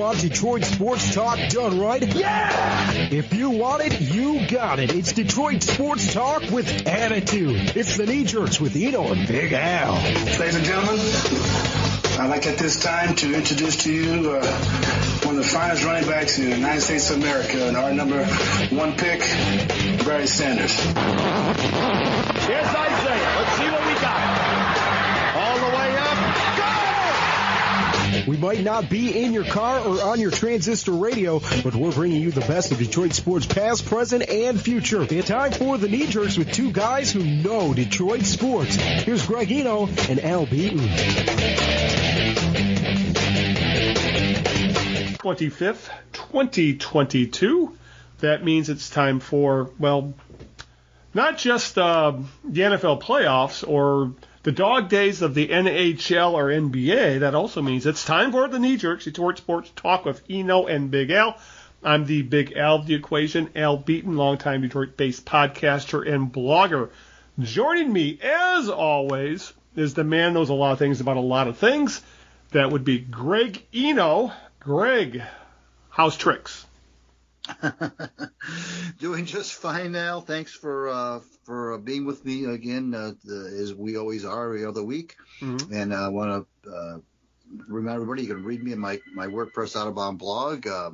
want Detroit sports talk done right? Yeah! If you want it, you got it. It's Detroit sports talk with attitude. It's the Knee Jerks with Eno and Big Al. Ladies and gentlemen, I'd like at this time to introduce to you one of the finest running backs in the United States of America, and our number one pick, Barry Sanders. Here's Isaiah. Let's see what we got. All the way up. We might not be in your car or on your transistor radio, but we're bringing you the best of Detroit sports past, present, and future. It's time for the Knee Jerks with two guys who know Detroit sports. Here's Greg Eno and Al Beaton. 25th, 2022. That means it's time for, well, not just the NFL playoffs or the dog days of the NHL or NBA. That also means it's time for the Knee Jerks, Detroit Sports Talk with Eno and Big Al. I'm the Big Al of the equation, Al Beaton, longtime Detroit-based podcaster and blogger. Joining me, as always, is the man who knows a lot of things about a lot of things. That would be Greg Eno. Greg, how's tricks? Doing just fine now. Thanks for being with me again, as we always are every other week. Mm-hmm. And I want to remind everybody you can read me in my WordPress Out-of-Bound blog. I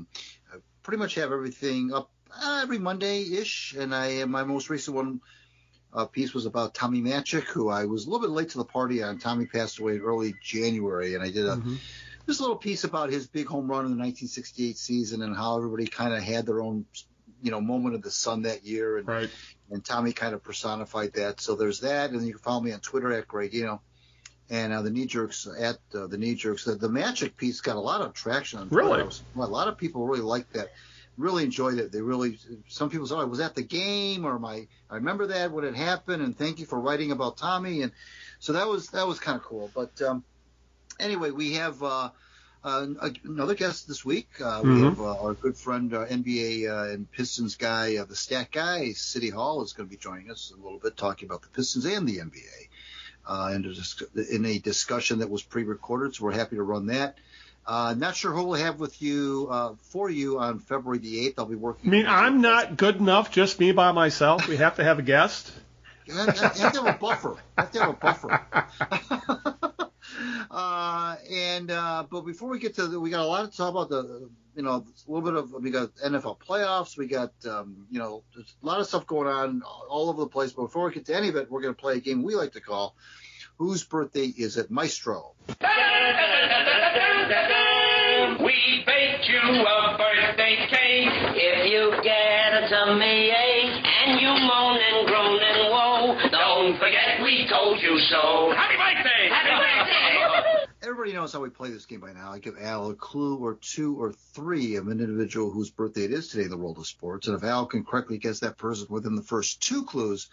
pretty much have everything up every Monday-ish, and my most recent one piece was about Tommy Matchik, who I was a little bit late to the party on. Tommy passed away early January, and I did just a little piece about his big home run in the 1968 season and how everybody kind of had their own, moment of the sun that year. And, right. And Tommy kind of personified that. So there's that. And you can follow me on Twitter at Greg, and the Knee Jerks at the Knee Jerks. The Magic piece got a lot of traction on Twitter. Really? A lot of people really liked that. Really enjoyed it. Some people said, I was at the game, or I remember that when it happened, and thank you for writing about Tommy. And so that was kind of cool. But anyway, we have another guest this week. We have our good friend, NBA and Pistons guy, the stat guy, Siddy Hall, is going to be joining us a little bit, talking about the Pistons and the NBA, in a discussion that was pre-recorded. So we're happy to run that. Not sure who we'll have with you for you on February the 8th. I'll be working. I mean, I'm not good enough, just me by myself. We have to have a guest. You have to have a buffer. But before we get to we got a lot to talk about. A little bit of, we got NFL playoffs. We got there's a lot of stuff going on all over the place. But before we get to any of it, we're going to play a game we like to call Whose Birthday Is It, Maestro? We baked you a birthday cake. If you get a tummy ache and you moan and groan and woe, don't forget we told you so. Happy birthday! Happy birthday! Everybody knows how we play this game by now. I give Al a clue or two or three of an individual whose birthday it is today in the world of sports. And if Al can correctly guess that person within the first two clues,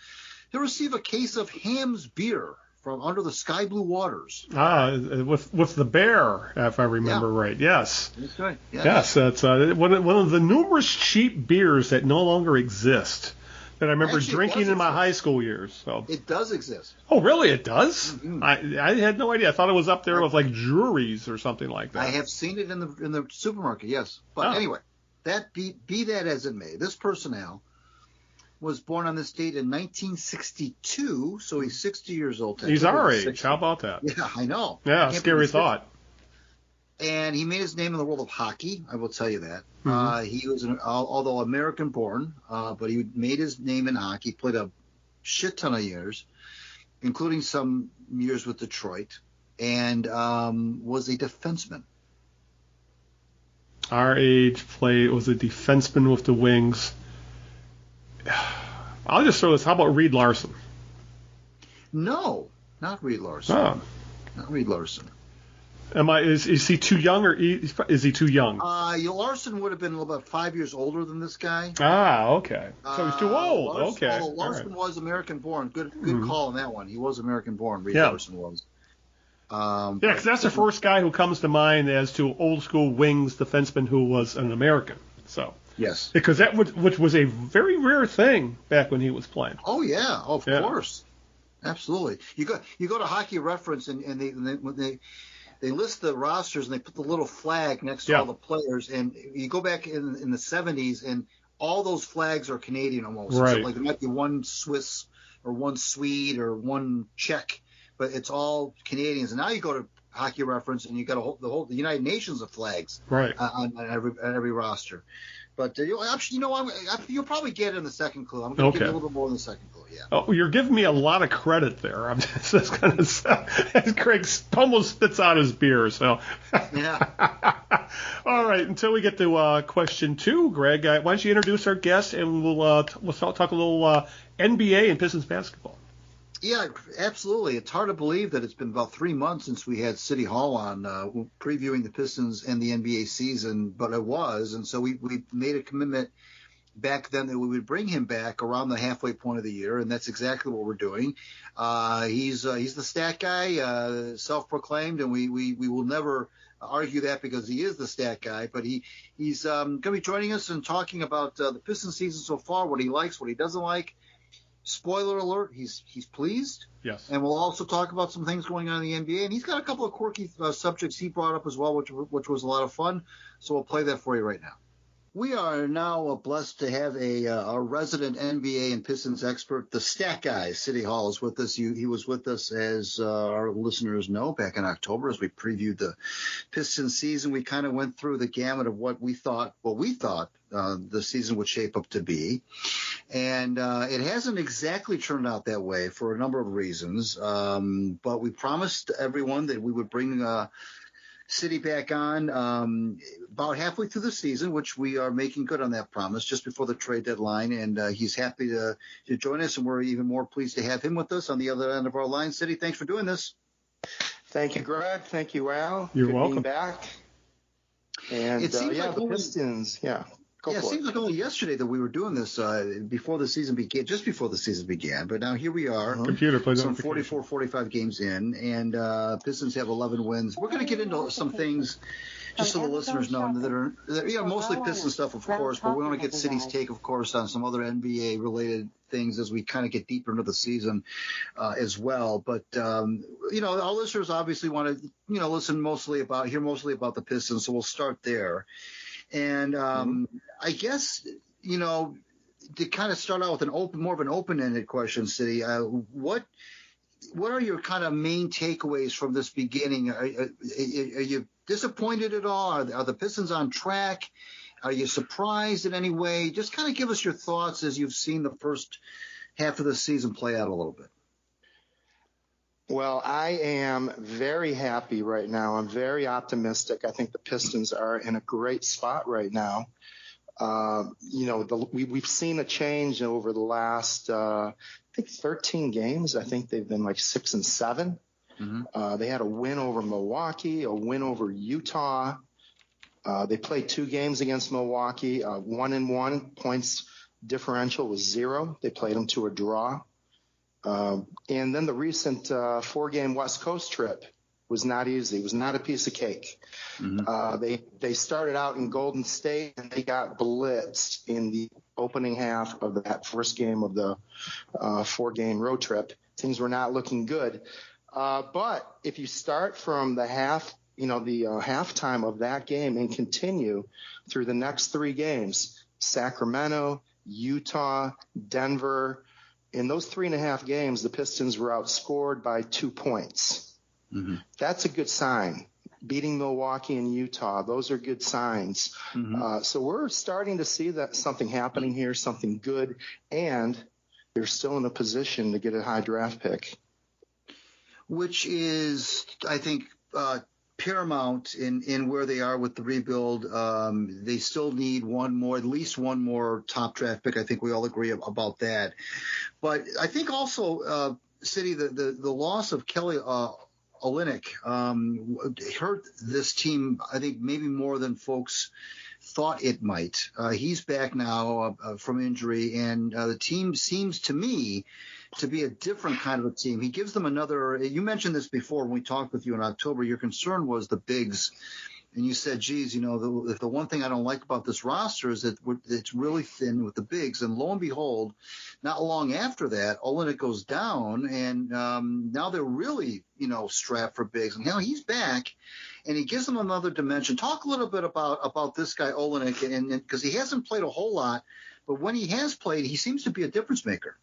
he'll receive a case of Ham's beer from under the sky blue waters. With the bear, if I remember right. Yes. That's right. Yes, that's one of the numerous cheap beers that no longer exist that I remember drinking in my high school years. So it does exist. Oh, really? It does? Mm-hmm. I had no idea. I thought it was up there with like juries or something like that. I have seen it in the supermarket. Yes, but anyway, that be that as it may, this person, Al, was born on this date in 1962, so he's 60 years old. He's our age. How about that? Yeah, I know. Yeah, scary thought. And he made his name in the world of hockey, I will tell you that. Mm-hmm. He was, although American-born, but he made his name in hockey, played a shit ton of years, including some years with Detroit, and was a defenseman. Our age was a defenseman with the Wings. I'll just throw this. How about Reed Larson? No, not Reed Larson. Oh. Not Reed Larson. Is he too young, or is he too young? Larson would have been about 5 years older than this guy. Ah, okay. So he's too old. Larson, okay. Larson was American-born. Good call on that one. He was American-born. Reed Larson was. Because that's the first guy who comes to mind as to old school Wings defenseman who was an American. So yes, because which was a very rare thing back when he was playing. Oh yeah, of course, absolutely. You go to Hockey Reference and they they list the rosters and they put the little flag next to all the players. And you go back in the 70s, and all those flags are Canadian almost. Right. So, like there might be one Swiss or one Swede or one Czech, but it's all Canadians. And now you go to Hockey Reference and you got the United Nations of flags on every roster. But you'll probably get it in the second clue. I'm going to give you a little bit more in the second clue. Yeah. Oh, you're giving me a lot of credit there. I'm just going to Craig almost spits out his beer. So. Yeah. All right. Until we get to question 2, Greg, why don't you introduce our guest and we'll talk a little NBA and Pistons basketball. Yeah, absolutely. It's hard to believe that it's been about 3 months since we had Siddy Hall on previewing the Pistons and the NBA season, but it was. And so we made a commitment back then that we would bring him back around the halfway point of the year, and that's exactly what we're doing. He's the stat guy, self-proclaimed, and we will never argue that because he is the stat guy. But he's going to be joining us and talking about the Pistons season so far, what he likes, what he doesn't like. Spoiler alert, he's pleased. Yes. And we'll also talk about some things going on in the NBA. And he's got a couple of quirky subjects he brought up as well, which was a lot of fun. So we'll play that for you right now. We are now blessed to have a resident NBA and Pistons expert, the stat guy, Siddy Hall, is with us. He was with us, as our listeners know, back in October as we previewed the Pistons season. We kind of went through the gamut of what we thought the season would shape up to be. And it hasn't exactly turned out that way for a number of reasons. But we promised everyone that we would bring Siddy back on about halfway through the season, which we are making good on that promise just before the trade deadline. And he's happy to join us, and we're even more pleased to have him with us on the other end of our line. Siddy, thanks for doing this. Thank you, Greg. Thank you, Al. You're Good welcome. being back. And it seems like the Pistons, it seems like only yesterday that we were doing this before the season began, just before the season began. But now here we are, Computer plays some 44, 45 games in, and Pistons have 11 wins. We're going to get into some things just so the listeners know that are mostly Pistons stuff, of course, but we want to get Siddy's take, of course, on some other NBA-related things as we kind of get deeper into the season as well. But, our listeners obviously want to, hear mostly about the Pistons, so we'll start there. And I guess, to kind of start out with more of an open-ended question, Siddy, what are your kind of main takeaways from this beginning? Are you disappointed at all? Are the Pistons on track? Are you surprised in any way? Just kind of give us your thoughts as you've seen the first half of the season play out a little bit. Well, I am very happy right now. I'm very optimistic. I think the Pistons are in a great spot right now. We've seen a change over the last, 13 games. I think they've been like 6 and 7. Mm-hmm. They had a win over Milwaukee, a win over Utah. They played 2 games against Milwaukee. 1-1 points differential was 0. They played them to a draw. And then the recent 4-game West Coast trip was not easy. It was not a piece of cake. Mm-hmm. They started out in Golden State, and they got blitzed in the opening half of that first game of the 4-game road trip. Things were not looking good. But if you start from the halftime of that game and continue through the next 3 games, Sacramento, Utah, Denver, in those 3.5 games, the Pistons were outscored by 2 points. Mm-hmm. That's a good sign. Beating Milwaukee and Utah, those are good signs. Mm-hmm. So we're starting to see that something happening here, something good, and they're still in a position to get a high draft pick. Which is, I think, paramount in where they are with the rebuild. They still need at least one more top draft pick. I think we all agree about that. But I think also, Siddy, the loss of Kelly Olynyk hurt this team, I think, maybe more than folks thought it might. He's back now from injury, and the team seems to me to be a different kind of a team. He gives them another – you mentioned this before when we talked with you in October. Your concern was the bigs and you said, geez, the one thing I don't like about this roster is that it's really thin with the bigs. And lo and behold, not long after that, Olenek goes down, and now they're really, strapped for bigs. And now he's back, and he gives them another dimension. Talk a little bit about this guy, Olenek, and because he hasn't played a whole lot, but when he has played, he seems to be a difference maker.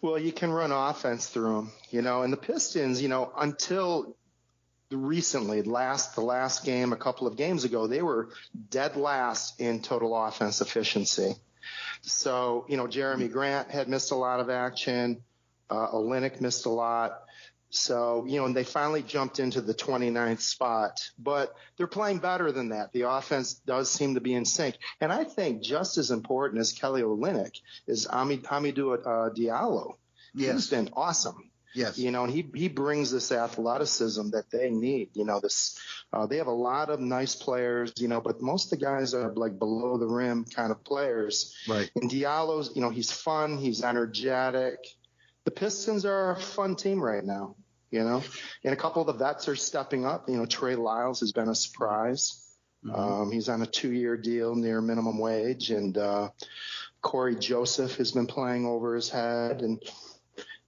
Well, you can run offense through him, and the Pistons, until recently, the last game, a couple of games ago, they were dead last in total offense efficiency. So, Jerami Grant had missed a lot of action. Olenek missed a lot. So, and they finally jumped into the 29th spot, but they're playing better than that. The offense does seem to be in sync. And I think just as important as Kelly Olynyk is Hamidou Diallo. Yes. He's been awesome. Yes. And he brings this athleticism that they need. They have a lot of nice players, but most of the guys are like below the rim kind of players. Right. And Diallo's, he's fun. He's energetic. The Pistons are a fun team right now, and a couple of the vets are stepping up. Trey Lyles has been a surprise. Mm-hmm. He's on a 2-year deal near minimum wage, and Corey Joseph has been playing over his head, and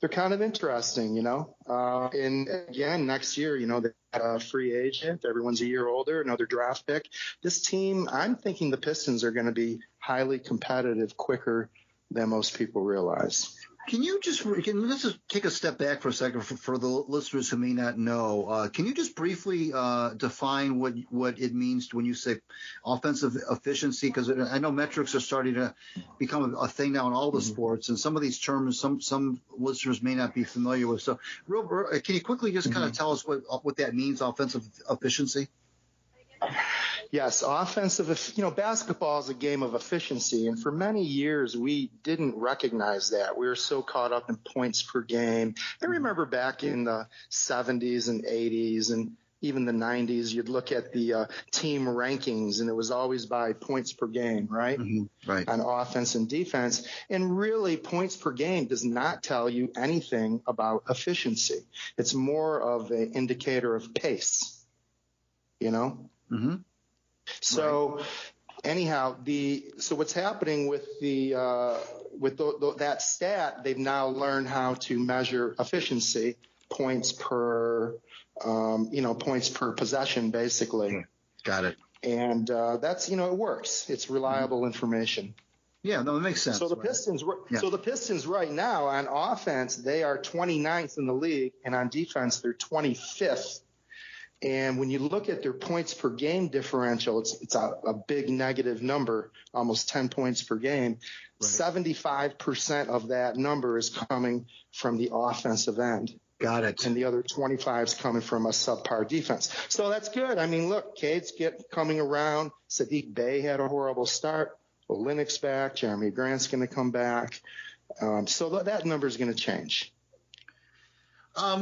they're kind of interesting, and again, next year, they got a free agent. Everyone's a year older, another draft pick. This team, I'm thinking the Pistons are going to be highly competitive quicker than most people realize. Let's just take a step back for a second for the listeners who may not know. Can you just briefly define what it means when you say offensive efficiency? Because I know metrics are starting to become a thing now in all the sports, and some of these terms some listeners may not be familiar with. So, can you quickly just kind of tell us what that means, offensive efficiency? Yes, basketball is a game of efficiency, and for many years we didn't recognize that. We were so caught up in points per game. I remember back in the 70s and 80s and even the 90s, you'd look at the team rankings, and it was always by points per game, right? Mm-hmm. Right. On offense and defense. And really, points per game does not tell you anything about efficiency. It's more of an indicator of pace, Mm-hmm. So anyhow, so what's happening with that stat, they've now learned how to measure efficiency, points per possession, basically. Got it. And that's, it works. It's reliable information. Yeah, no, it makes sense. So the Pistons right now on offense, they are 29th in the league, and on defense, they're 25th. And when you look at their points per game differential, it's a big negative number, almost 10 points per game. Right. 75% of that number is coming from the offensive end. Got it. And the other 25 is coming from a subpar defense. So that's good. I mean, look, Cade's coming around. Saddiq Bey had a horrible start. Olynyk's back. Jerami Grant's going to come back. So that number is going to change.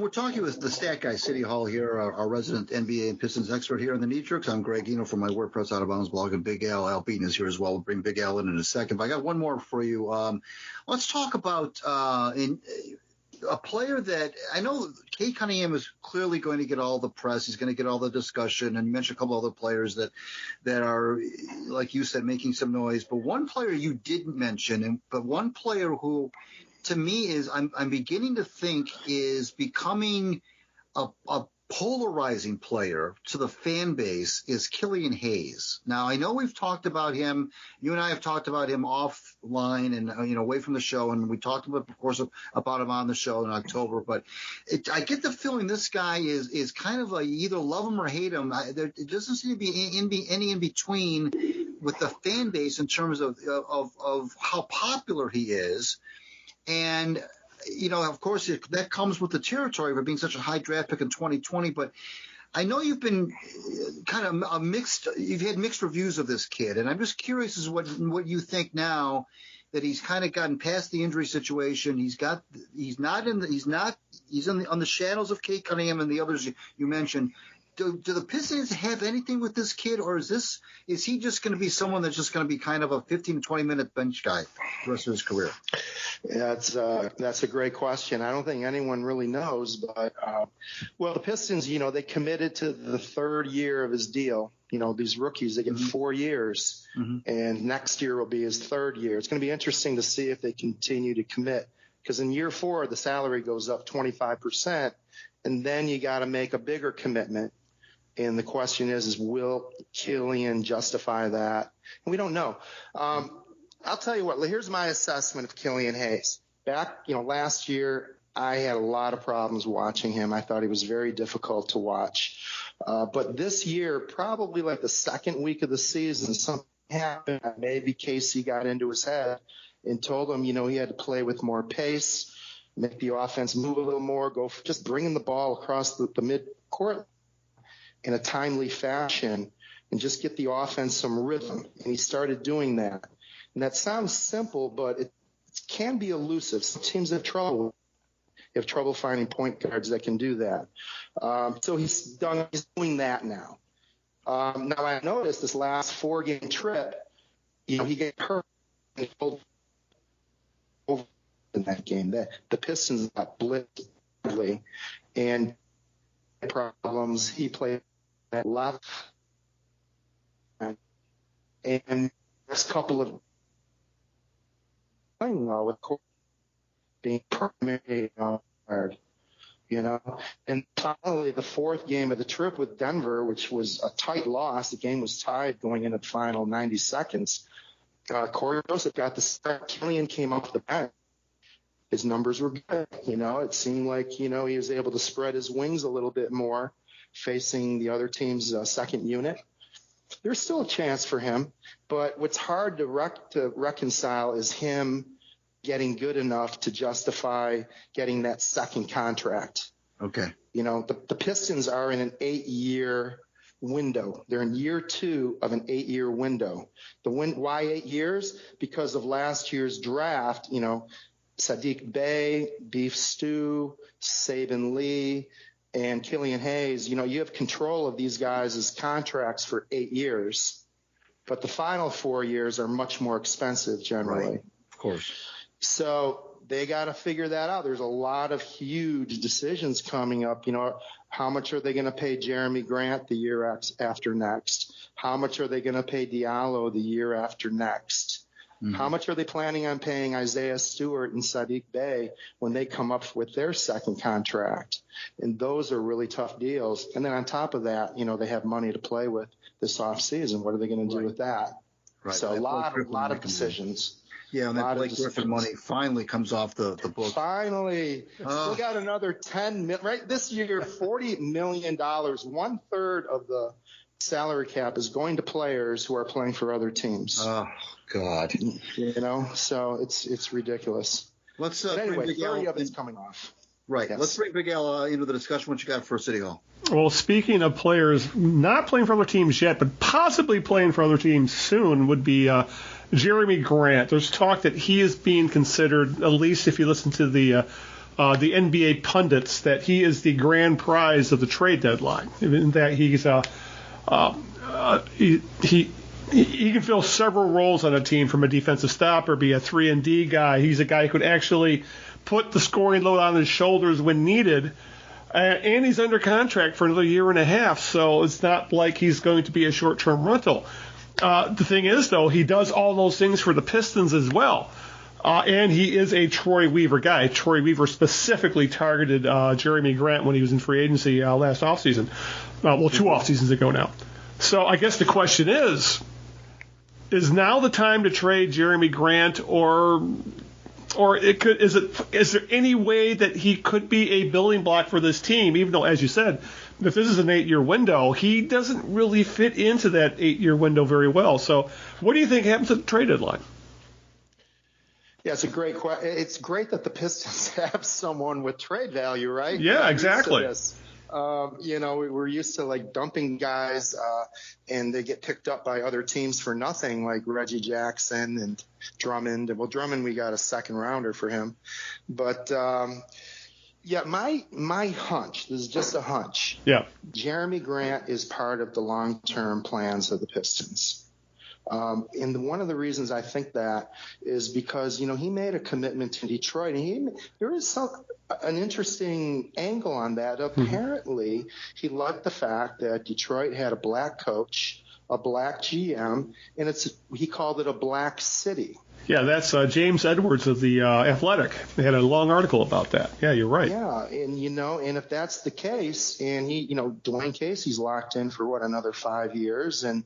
We're talking with the stat guy, Siddy Hall here, our resident NBA and Pistons expert here in the Knee Jerks. I'm Greg Eno from my WordPress Out of Bounds blog, and Big Al Beaton is here as well. We'll bring Big Al in a second. But I got one more for you. Let's talk about a player that I know Cade Cunningham is clearly going to get all the press. He's going to get all the discussion. And you mentioned a couple other players that are, like you said, making some noise. But one player you didn't mention, but one player who – to me is I'm beginning to think is becoming a polarizing player to the fan base is Killian Hayes. Now, I know we've talked about him. You and I have talked about him offline and, away from the show. And we talked about, of course, about him on the show in October. But I get the feeling this guy is kind of like either love him or hate him. There doesn't seem to be any in between with the fan base in terms of how popular he is. And, of course, that comes with the territory for being such a high draft pick in 2020. But I know you've been kind of you've had mixed reviews of this kid. And I'm just curious as to what you think now that he's kind of gotten past the injury situation. He's on the shadows of Cade Cunningham and the others you mentioned. do the Pistons have anything with this kid, or is he just going to be someone that's just going to be kind of a 15 to 20 minute bench guy the rest of his career? Yeah, that's a great question. I don't think anyone really knows, but the Pistons, they committed to the third year of his deal. These rookies, they get 4 years, and next year will be his third year. It's going to be interesting to see if they continue to commit, because in year 4 the salary goes up 25%, and then you got to make a bigger commitment. And the question is will Killian justify that? And we don't know. I'll tell you what, here's my assessment of Killian Hayes. Back, last year, I had a lot of problems watching him. I thought he was very difficult to watch. But this year, probably like the second week of the season, something happened. Maybe Casey got into his head and told him, he had to play with more pace, make the offense move a little more, just bringing the ball across the mid-court in a timely fashion and just get the offense some rhythm. And he started doing that. And that sounds simple, but it can be elusive. Some teams have trouble finding point guards that can do that. So he's doing that now. Now I noticed this last 4-game trip, he got hurt over in that game. The Pistons got blitzed badly, and problems. He played at left, and there's a couple of playing well with being primary guard, And finally, the 4th game of the trip with Denver, which was a tight loss, the game was tied going into the final 90 seconds. Corey Joseph got the start. Killian came off the bench. His numbers were good. It seemed like, he was able to spread his wings a little bit more facing the other team's second unit. There's still a chance for him, but what's hard to reconcile is him getting good enough to justify getting that second contract. Okay. The Pistons are in an 8-year window. They're in year 2 of an 8-year window. Why 8 years? Because of last year's draft, Saddiq Bey, Beef Stew, Saban Lee, and Killian Hayes, you have control of these guys' contracts for 8 years, but the final 4 years are much more expensive generally. Right. Of course. So they got to figure that out. There's a lot of huge decisions coming up. How much are they going to pay Jerami Grant the year after next? How much are they going to pay Diallo the year after next? How much are they planning on paying Isaiah Stewart and Saddiq Bey when they come up with their second contract? And those are really tough deals. And then on top of that, they have money to play with this offseason. What are they going to do with that? Right. So a lot of decisions. Yeah, and that Blake Griffin money finally comes off the book. Finally. Still got another $10 million. Right this year, $40 million, 1/3 of the salary cap is going to players who are playing for other teams. Oh, God. So it's ridiculous. Let's anyway, 30 of it's coming off. Right. Yes. Let's bring Big Al into the discussion. What you got for Siddy Hall? Well, speaking of players not playing for other teams yet, but possibly playing for other teams soon, would be Jerami Grant. There's talk that he is being considered, at least if you listen to the NBA pundits, that he is the grand prize of the trade deadline. In that he's he can fill several roles on a team, from a defensive stopper, be a 3-and-D guy. He's a guy who could actually put the scoring load on his shoulders when needed. And he's under contract for another 1.5 years, so it's not like he's going to be a short-term rental. The thing is, though, he does all those things for the Pistons as well. And he is a Troy Weaver guy. Troy Weaver specifically targeted Jerami Grant when he was in free agency last offseason. 2 offseasons ago now. So I guess the question is now the time to trade Jerami Grant, or is there any way that he could be a building block for this team, even though, as you said, if this is an 8-year window, he doesn't really fit into that 8-year window very well. So what do you think happens at the trade deadline? Yeah, it's a great question. It's great that the Pistons have someone with trade value, right? Yeah, exactly. We're used to like dumping guys and they get picked up by other teams for nothing, like Reggie Jackson and Drummond. Well, Drummond, we got a second rounder for him. But, Yeah, my hunch, this is just a hunch. Yeah. Jerami Grant is part of the long-term plans of the Pistons. And one of the reasons I think that is because, he made a commitment to Detroit. And there is an interesting angle on that. Apparently, he liked the fact that Detroit had a black coach, a black GM, and he called it a black city. Yeah, that's James Edwards of the Athletic. They had a long article about that. Yeah, you're right. Yeah, and and if that's the case, and Dwayne Casey's locked in for another 5 years, and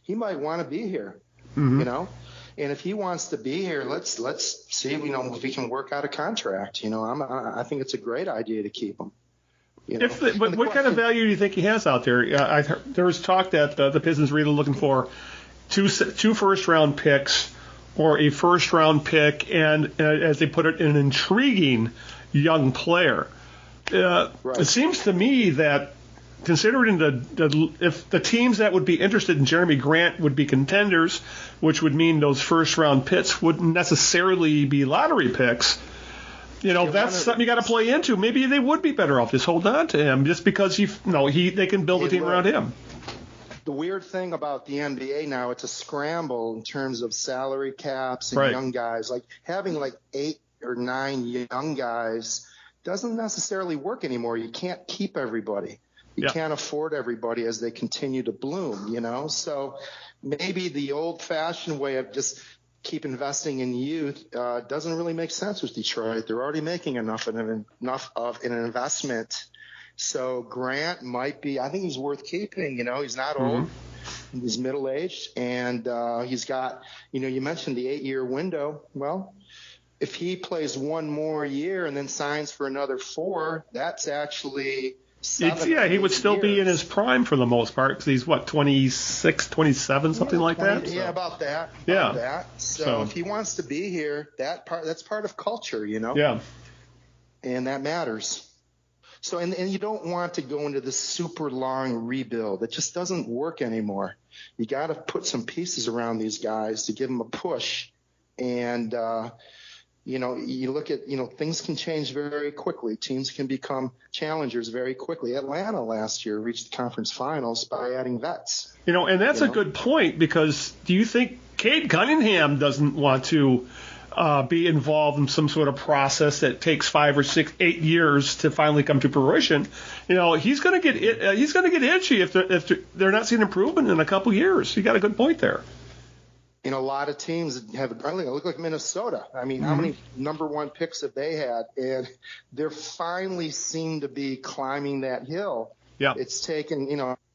he might want to be here, and if he wants to be here, let's see, if we can work out a contract. I think it's a great idea to keep him. What kind of value do you think he has out there? There was talk that the Pistons are really looking for two first-round picks or a first-round pick and, as they put it, an intriguing young player. Right. It seems to me that, considering if the teams that would be interested in Jerami Grant would be contenders, which would mean those first-round picks wouldn't necessarily be lottery picks, that's something you got to play into. Maybe they would be better off just holding on to him, just because they can build a team around him. The weird thing about the NBA now, it's a scramble in terms of salary caps and young guys. Like having 8 or 9 young guys doesn't necessarily work anymore. You can't keep everybody. You can't afford everybody as they continue to bloom, So maybe the old-fashioned way of just keep investing in youth doesn't really make sense with Detroit. They're already making enough of an investment. So Grant might be – I think he's worth keeping. He's not old. He's middle-aged. And he's got – you mentioned the 8-year window. Well, if he plays one more year and then signs for another 4, that's actually – he would still be in his prime for the most part because he's, 26, 27, something like that? Yeah, about that. So if he wants to be here, that's part of culture, Yeah. And that matters. So, and you don't want to go into this super long rebuild. It just doesn't work anymore. You got to put some pieces around these guys to give them a push. And, you look at, things can change very quickly. Teams can become challengers very quickly. Atlanta last year reached the conference finals by adding vets. And that's a good point, because do you think Cade Cunningham doesn't want to be involved in some sort of process that takes 5 or 6, 8 years to finally come to fruition? He's going to get itchy if they're not seeing improvement in a couple years. You got a good point there. A lot of teams look like Minnesota. I mean, how many number 1 picks have they had? And they're finally seem to be climbing that hill. Yeah. It's taken,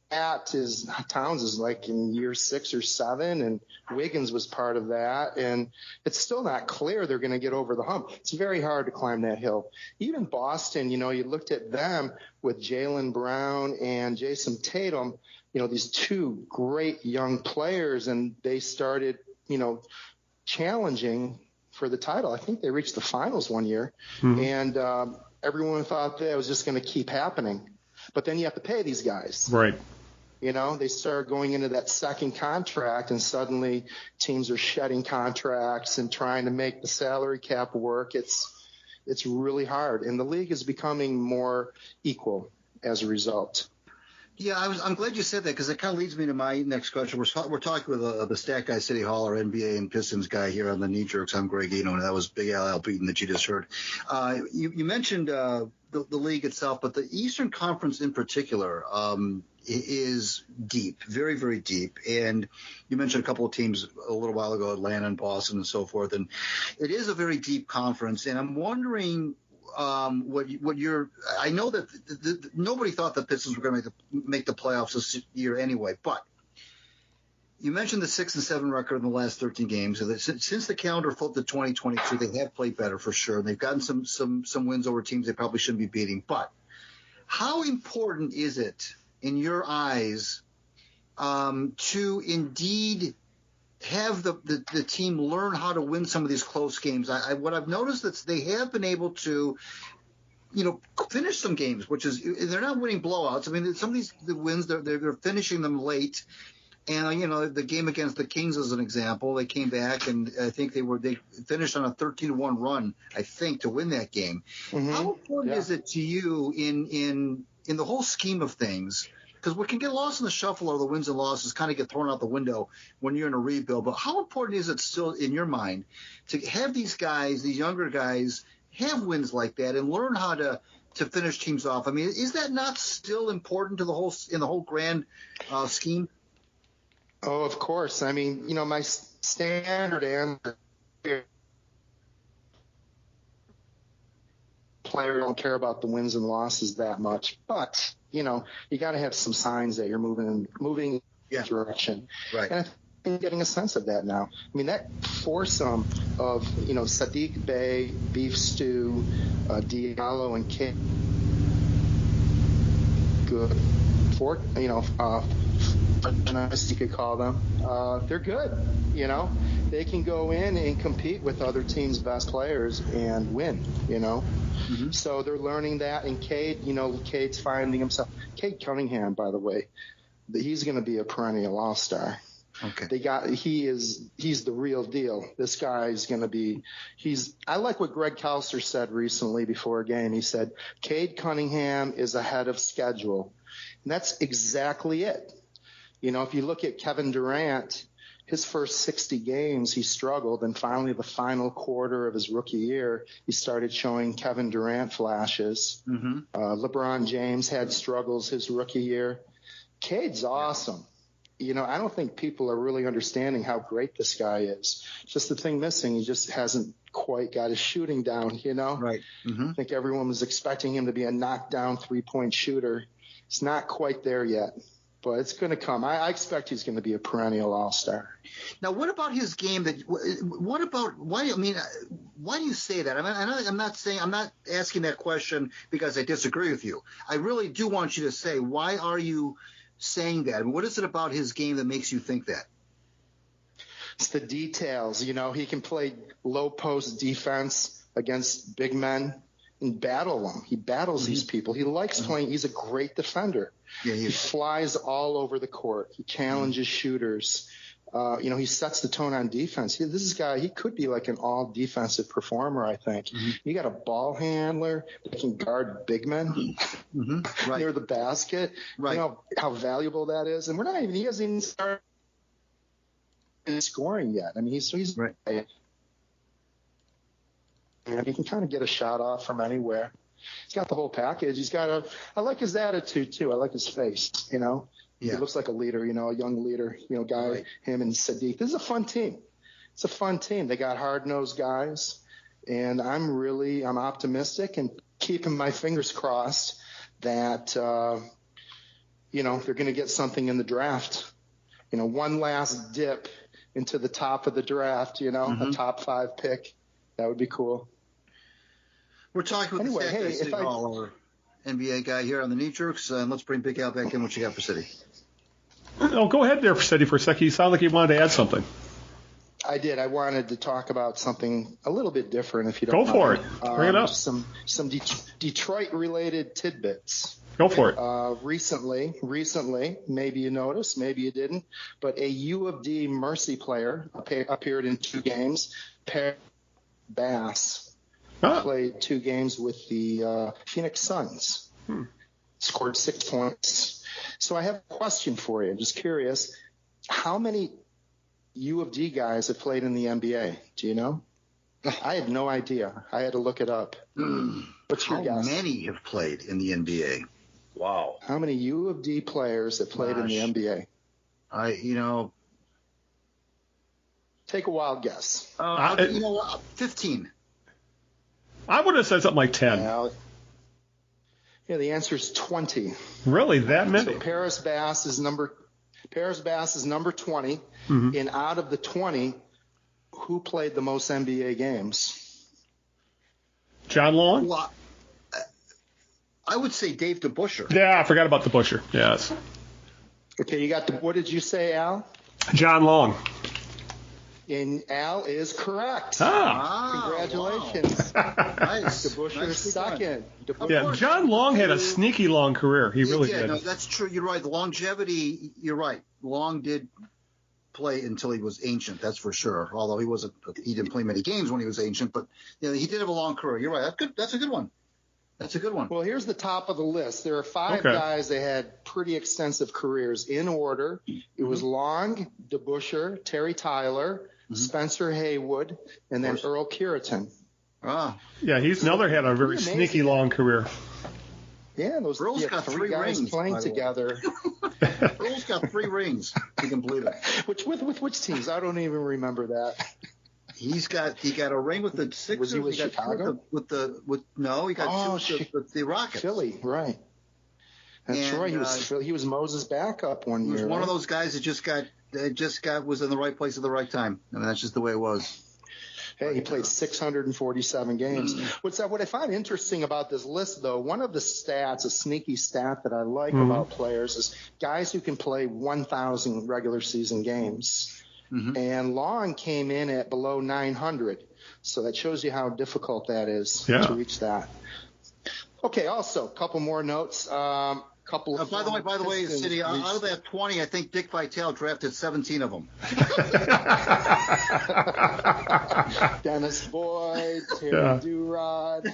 Towns is in year 6 or 7, and Wiggins was part of that. And it's still not clear they're going to get over the hump. It's very hard to climb that hill. Even Boston, you looked at them with Jaylen Brown and Jason Tatum, these 2 great young players, and they started, challenging for the title. I think they reached the finals one year, and everyone thought that was just going to keep happening. But then you have to pay these guys. Right. They start going into that second contract, and suddenly teams are shedding contracts and trying to make the salary cap work. It's really hard, and the league is becoming more equal as a result. Yeah, I'm glad you said that, because it kind of leads me to my next question. We're talking with the stat guy, Siddy Hall, our NBA and Pistons guy here on the Knee Jerks. I'm Greg Eno, and that was Big Al Beaton that you just heard. You mentioned the league itself, but the Eastern Conference in particular is deep, very, very deep. And you mentioned a couple of teams a little while ago, Atlanta and Boston and so forth. And it is a very deep conference. And I'm wondering I know that nobody thought the Pistons were going to make the playoffs this year anyway, but you mentioned the 6-7 record in the last 13 games. Since the calendar flipped to 2022, they have played better for sure. They've gotten some wins over teams they probably shouldn't be beating. But how important is it, in your eyes, to indeed have the team learn how to win some of these close games? What I've noticed is they have been able to, finish some games, which is, they're not winning blowouts. I mean, some of the wins, they're finishing them late. And the game against the Kings is an example. They came back, and I think they finished on a 13-1 run, I think, to win that game. Mm-hmm. How important is it to you in the whole scheme of things? Because what can get lost in the shuffle or the wins and losses kind of get thrown out the window when you're in a rebuild. But how important is it still in your mind to have these guys, these younger guys, have wins like that and learn how to finish teams off? I mean, is that not still important to the whole grand scheme? Oh, of course. I mean, my standard answer, player don't care about the wins and losses that much, but you got to have some signs that you're moving in direction. Right. And I think I'm getting a sense of that now. I mean, that foursome of Saddiq Bey, Beef Stew, Diallo, and Cade, good for you could call them. They're good. They can go in and compete with other teams' best players and win. Mm-hmm. So they're learning that. And Cade, Cade's finding himself. Cade Cunningham, by the way, he's going to be a perennial all-star. Okay. He's the real deal. This guy's going to be. I like what Greg Kelser said recently before a game. He said Cade Cunningham is ahead of schedule, and that's exactly it. If you look at Kevin Durant, his first 60 games, he struggled. And finally, the final quarter of his rookie year, he started showing Kevin Durant flashes. Mm-hmm. LeBron James had struggles his rookie year. Cade's awesome. I don't think people are really understanding how great this guy is. Just the thing missing, he just hasn't quite got his shooting down, Right. Mm-hmm. I think everyone was expecting him to be a knockdown three-point shooter. It's not quite there yet. But it's going to come. I expect he's going to be a perennial all-star. Now, what about his game? Why do you say that? I mean, I'm not asking that question because I disagree with you. I really do want you to say, why are you saying that? What is it about his game that makes you think that? It's the details. He can play low post defense against big men and battle them. He battles these people. He likes playing. He's a great defender. Yeah, he flies all over the court. He challenges shooters. He sets the tone on defense. This guy, he could be like an all defensive performer, I think. Mm-hmm. You got a ball handler that can guard big men right. near the basket. Right. You know how valuable that is. And he hasn't even started scoring yet. I mean, he's right. And he can kind of get a shot off from anywhere. He's got the whole package. I like his attitude too. I like his face, Yeah. He looks like a leader, a young leader, guy, right. Him and Saddiq. This is a fun team. It's a fun team. They got hard-nosed guys, and I'm optimistic and keeping my fingers crossed that, they're going to get something in the draft. One last dip into the top of the draft, a top 5 pick. That would be cool. We're talking with the Siddy Hall, our NBA guy here on the Knee Jerks, and let's bring Big Al back in. What you got for Siddy? Oh, go ahead there, Siddy, for a second. You sound like you wanted to add something. I did. I wanted to talk about something a little bit different, if you don't mind. Go for it. Bring it up. Some Detroit-related tidbits. Go for it. Recently, maybe you noticed, maybe you didn't, but a U of D Mercy player appeared in 2 games. Bass played 2 games with the Phoenix Suns. Scored 6 points. So I have a question for you. I'm just curious. How many U of D guys have played in the NBA? Do you know? I had no idea. I had to look it up. What's your guess? How many have played in the NBA? Wow. How many U of D players have played in the NBA? Take a wild guess. 15. I would have said something like 10. The answer is 20. Really, that many? So Paris Bass is number 20, and out of the 20, who played the most NBA games? John Long? Well, I would say Dave DeBusschere. Yeah, I forgot about DeBusschere. Yes. Okay, you got what did you say, Al? John Long. And Al is correct. Wow. Congratulations. Nice. DeBuscher's second. Yeah, John Long had a sneaky long career. He really did. No, that's true. You're right. The longevity, you're right. Long did play until he was ancient, that's for sure. Although he didn't play many games when he was ancient, but he did have a long career. You're right. That's good. That's a good one. That's a good one. Well, here's the top of the list. There are 5 guys that had pretty extensive careers in order. It was Long, DeBuscher, Terry Tyler, Spencer Haywood, and then Earl Cureton. Yeah, he's another had a very sneaky long career. Yeah, those Earl's got 3 guys rings playing together. Earl's got 3 rings. You can believe it. With which teams? I don't even remember that. He got a ring with the Sixers. Was he with Chicago? He got 2 with the Rockets. Philly, right? That's right. He was Moses' backup one year. He was one of those guys that was in the right place at the right time. I mean, that's just the way it was. Hey, he played 647 games. What I find interesting about this list, though, one of the stats, a sneaky stat that I like about players, is guys who can play 1,000 regular season games. And Long came in at below 900. So that shows you how difficult that is to reach that. Okay, also, a couple more notes. By the way, Siddy, out of that 20, I think Dick Vitale drafted 17 of them. Dennis Boyd, Terry Durod.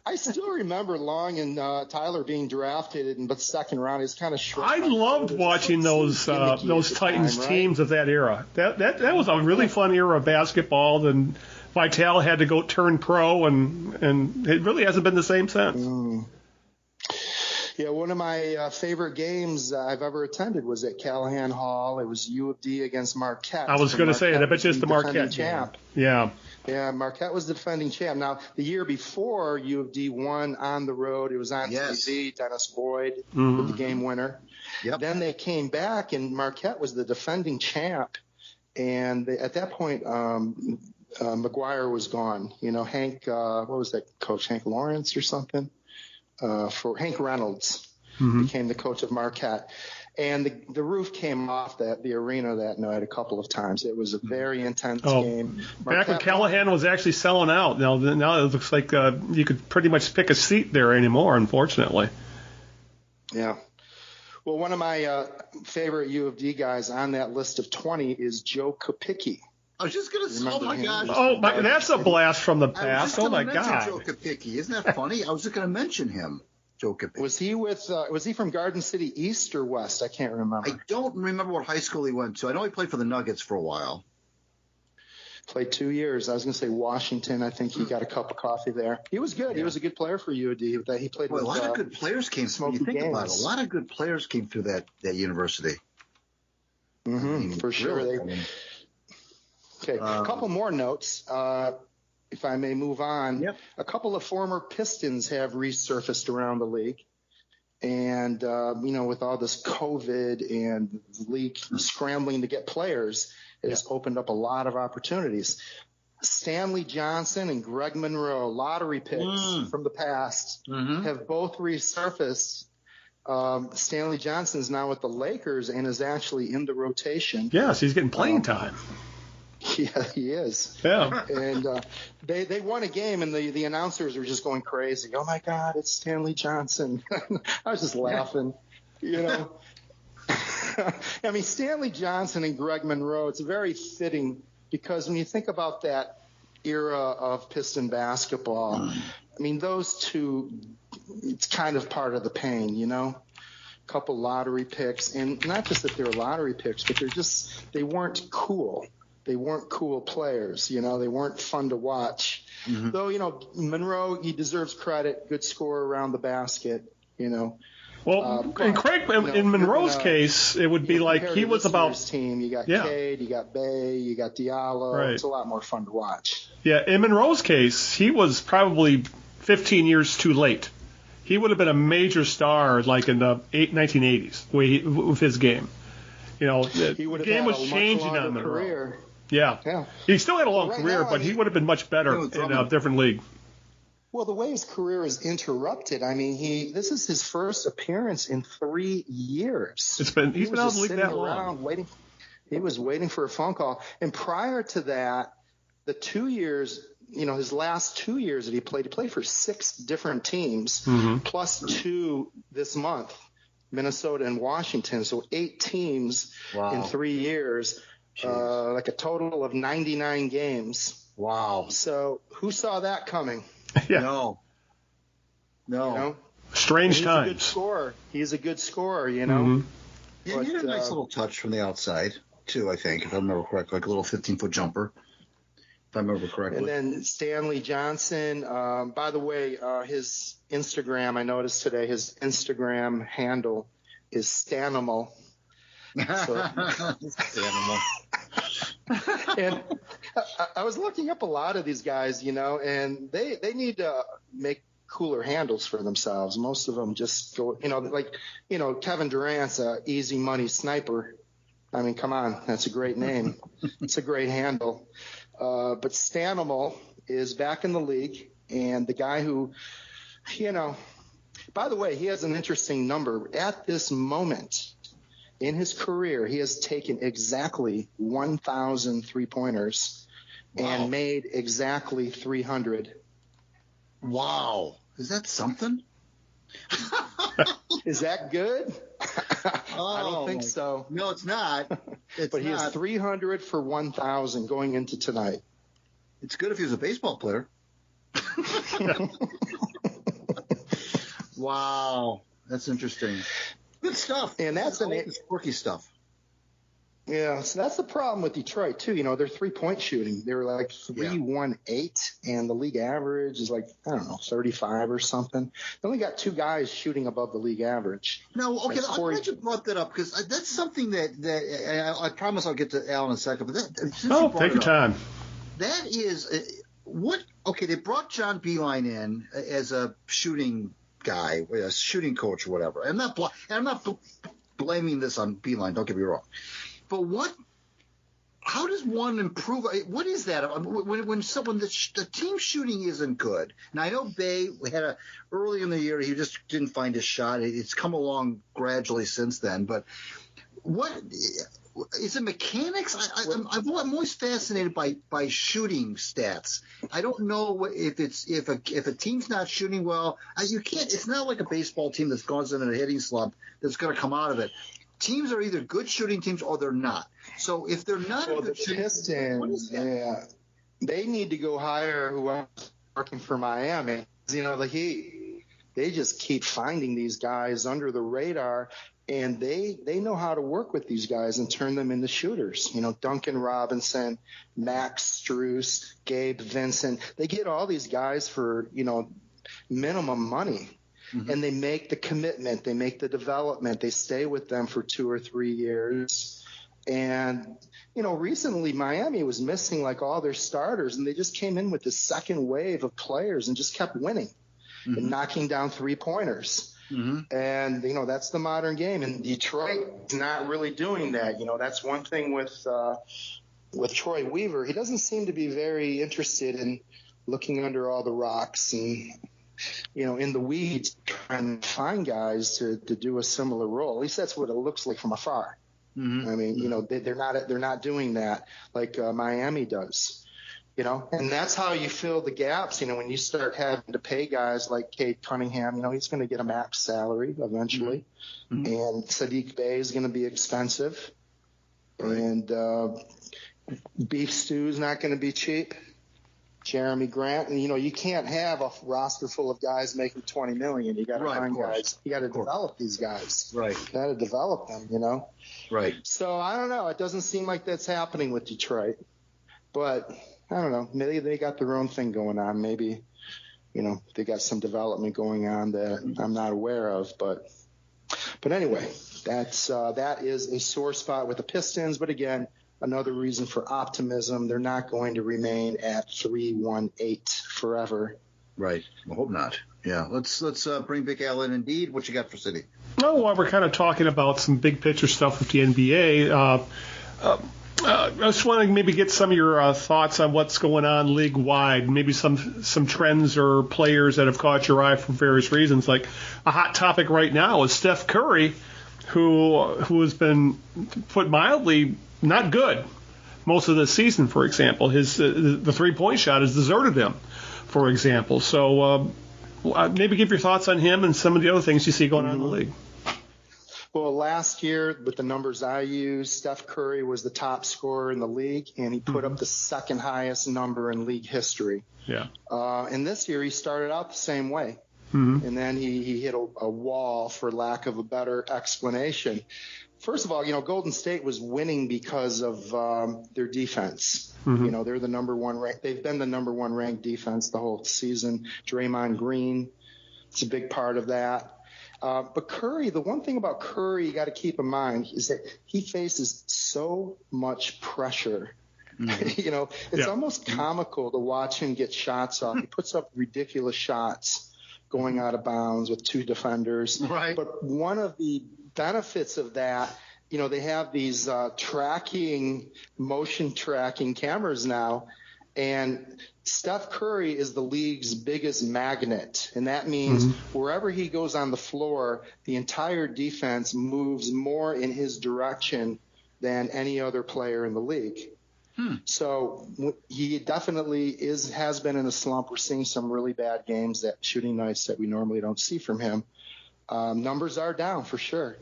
I still remember Long and Tyler being drafted in the second round. It's kind of short. I loved watching those Titans teams of that era. That was a really fun era of basketball. Then Vitale had to go turn pro, and it really hasn't been the same since. Yeah, one of my favorite games I've ever attended was at Callahan Hall. It was U of D against Marquette. I was going to say, I bet you it's the Marquette champ. Yeah. Yeah, Marquette was the defending champ. Now, the year before, U of D won on the road. It was on TV, Dennis Boyd with the game winner. Yep. Then they came back, and Marquette was the defending champ. And at that point, McGuire was gone. Hank, what was that coach, Hank Lawrence or something? For Hank Reynolds became the coach of Marquette. And the roof came off the arena that night a couple of times. It was a very intense game. Back when Callahan was actually selling out. Now it looks like you could pretty much pick a seat there anymore, unfortunately. Yeah. Well, one of my favorite U of D guys on that list of 20 is Joe Capicci. I was just going to say, oh, my gosh. That's a blast from the past. Oh, my God. Joe Capicci. Isn't that funny? I was just going to mention him, Joe Capicci. Was he from Garden City East or West? I can't remember. I don't remember what high school he went to. I know he played for the Nuggets for a while. Played 2 years. I was going to say Washington. I think he got a cup of coffee there. He was good. Yeah. He was a good player for UD. He played with a lot of good players came through. You think about it. A lot of good players came through that university. For sure. Really, Okay, a couple more notes, if I may move on. Yep. A couple of former Pistons have resurfaced around the league. And, with all this COVID and the league scrambling to get players, it has opened up a lot of opportunities. Stanley Johnson and Greg Monroe, lottery picks from the past, have both resurfaced. Stanley Johnson is now with the Lakers and is actually in the rotation. Yes, he's getting playing time. Yeah, he is. Yeah. And they won a game, and the announcers were just going crazy. Oh, my God, it's Stanley Johnson. I was just laughing, I mean, Stanley Johnson and Greg Monroe, it's very fitting because when you think about that era of Piston basketball, I mean, those two, it's kind of part of the pain, A couple lottery picks. And not just that they were lottery picks, but they weren't cool. They weren't cool players, they weren't fun to watch. Though, Monroe, he deserves credit, good scorer around the basket, Well, in Monroe's case, it would be like he was about team. You got Cade, you got Bay, you got Diallo. Right. It's a lot more fun to watch. Yeah, in Monroe's case, he was probably 15 years too late. He would have been a major star like in the 1980s with his game. The game was changing on Monroe. Career. Yeah. He still had a long career, but he would have been much better in a different league. Well, the way his career is interrupted, I mean, this is his first appearance in 3 years. He's been out of the league that long. Waiting. He was waiting for a phone call. And prior to that, the 2 years, his last 2 years that he played for 6 different teams, plus 2 this month, Minnesota and Washington. So 8 teams in 3 years, like a total of 99 games. Wow. So who saw that coming? No. Strange times. He's a good scorer. He's a good scorer, Yeah, he had a nice little touch from the outside, too, I think, if I remember correctly, like a little 15-foot jumper, if I remember correctly. And then Stanley Johnson, by the way, his Instagram, I noticed today, his Instagram handle is Stanimal. Stanimal. And I was looking up a lot of these guys, and they need to make cooler handles for themselves. Most of them just go, Kevin Durant's a easy money sniper. I mean, come on, that's a great name. It's a great handle. But Stanimal is back in the league, and the guy who, by the way, he has an interesting number. At this moment in his career, he has taken exactly 1,000 3-pointers and made exactly 300. Wow. Is that something? Is that good? Oh, I don't think so. No, it's not. But he has 300 for 1,000 going into tonight. It's good if he was a baseball player. Wow. That's interesting. Good stuff. And that's quirky stuff. Yeah, so that's the problem with Detroit, too. Their 3-point shooting. They're like 3-1-8, and the league average is like, 35 or something. They only got 2 guys shooting above the league average. No, okay, I'm glad you brought that up, because that's something that I promise I'll get to Al in a second. But take your time. That is okay, they brought John Beilein in as a shooting guy, a shooting coach or whatever. I'm not blaming this on Beilein, don't get me wrong. But how does one improve? What is that? When the team shooting isn't good. And I know Bay had early in the year, he just didn't find his shot. It's come along gradually since then. But what is it? Mechanics? I'm always fascinated by shooting stats. I don't know if a team's not shooting well, you can't. It's not like a baseball team that's gone in a hitting slump that's going to come out of it. Teams are either good shooting teams or they're not. So if they're not a good shooting team, what is that? They need to go hire whoever's working for Miami. They just keep finding these guys under the radar, and they know how to work with these guys and turn them into shooters. Duncan Robinson, Max Strus, Gabe Vincent. They get all these guys for, minimum money. Mm-hmm. And they make the commitment, they make the development, they stay with them for 2 or 3 years. And, recently Miami was missing like all their starters, and they just came in with this second wave of players and just kept winning and knocking down 3-pointers. Mm-hmm. And, that's the modern game. And Detroit is not really doing that. That's one thing with Troy Weaver. He doesn't seem to be very interested in looking under all the rocks and, in the weeds, trying to find guys to do a similar role. At least that's what it looks like from afar. Mm-hmm. I mean, they're not doing that like Miami does. And that's how you fill the gaps. When you start having to pay guys like Cade Cunningham, he's going to get a max salary eventually, and Saddiq Bey is going to be expensive, and Beef Stew's not going to be cheap. Jerami Grant, and you can't have a roster full of guys making $20 million. You got to find guys. You got to develop these guys. Right. You got to develop them. Right. So I don't know. It doesn't seem like that's happening with Detroit, but I don't know. Maybe they got their own thing going on. Maybe they got some development going on that I'm not aware of. But anyway, that is a sore spot with the Pistons. But again, another reason for optimism. They're not going to remain at 3-1-8 forever. Right. I hope not. Yeah. Let's bring Big Al in. Indeed, what you got for Siddy? Oh, well, we're kind of talking about some big picture stuff with the NBA. I just want to maybe get some of your thoughts on what's going on league-wide, maybe some trends or players that have caught your eye for various reasons. Like a hot topic right now is Steph Curry who has been, put mildly, not good most of the season, for example. His the three-point shot has deserted him, for example. So maybe give your thoughts on him and some of the other things you see going on in the league. Well, last year, with the numbers I used, Steph Curry was the top scorer in the league, and he put up the second highest number in league history. Yeah. And this year, he started out the same way. And then he hit a wall, for lack of a better explanation. First of all, Golden State was winning because of their defense. They're the number one ranked. They've been the number one ranked defense the whole season. Draymond Green, it's a big part of that. But Curry, the one thing about Curry you got to keep in mind is that he faces so much pressure. It's almost comical to watch him get shots off. He puts up ridiculous shots going out of bounds with two defenders. Right. But one of the benefits of that, they have these motion tracking cameras now, and Steph Curry is the league's biggest magnet, and that means wherever he goes on the floor, the entire defense moves more in his direction than any other player in the league. So he definitely has been in a slump. We're seeing some really bad games, shooting nights that we normally don't see from him. Numbers are down for sure,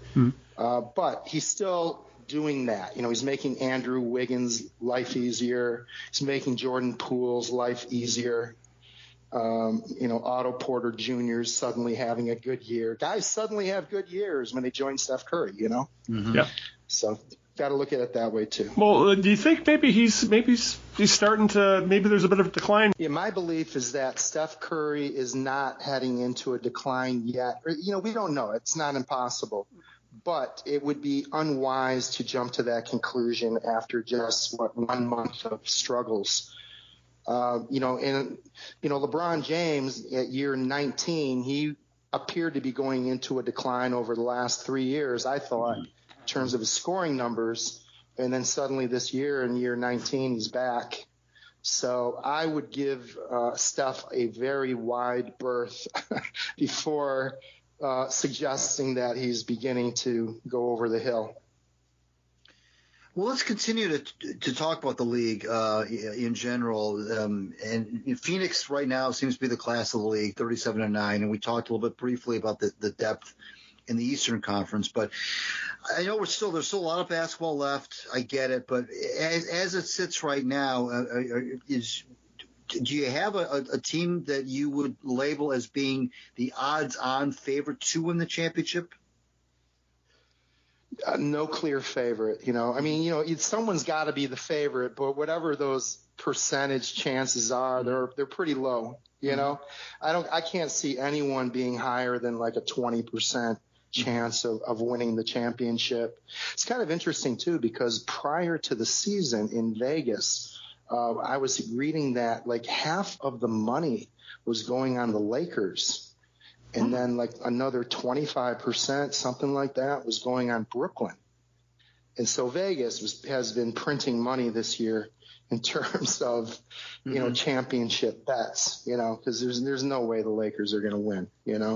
but he's still doing that. He's making Andrew Wiggins' life easier. He's making Jordan Poole's life easier. Otto Porter Jr.'s suddenly having a good year. Guys suddenly have good years when they join Steph Curry, Yeah. So got to look at it that way too. Well, do you think maybe he's starting to, maybe there's a bit of a decline? Yeah, my belief is that Steph Curry is not heading into a decline yet. We don't know. It's not impossible. But it would be unwise to jump to that conclusion after just 1 month of struggles. LeBron James at year 19, he appeared to be going into a decline over the last 3 years, I thought, in terms of his scoring numbers. And then suddenly this year, in year 19, he's back. So I would give Steph a very wide berth before suggesting that he's beginning to go over the hill. Well, let's continue to talk about the league in general. And Phoenix right now seems to be the class of the league, 37-9. And we talked a little bit briefly about the depth in the Eastern Conference. But I know there's still a lot of basketball left. I get it. But as it sits right now, do you have a team that you would label as being the odds-on favorite to win the championship? No clear favorite, someone's got to be the favorite, but whatever those percentage chances are, they're pretty low. I can't see anyone being higher than like a 20% chance of winning the championship. It's kind of interesting too, because prior to the season in Vegas, I was reading that like half of the money was going on the Lakers. And then like another 25%, something like that, was going on Brooklyn. And so Vegas has been printing money this year in terms of, championship bets, because there's no way the Lakers are going to win,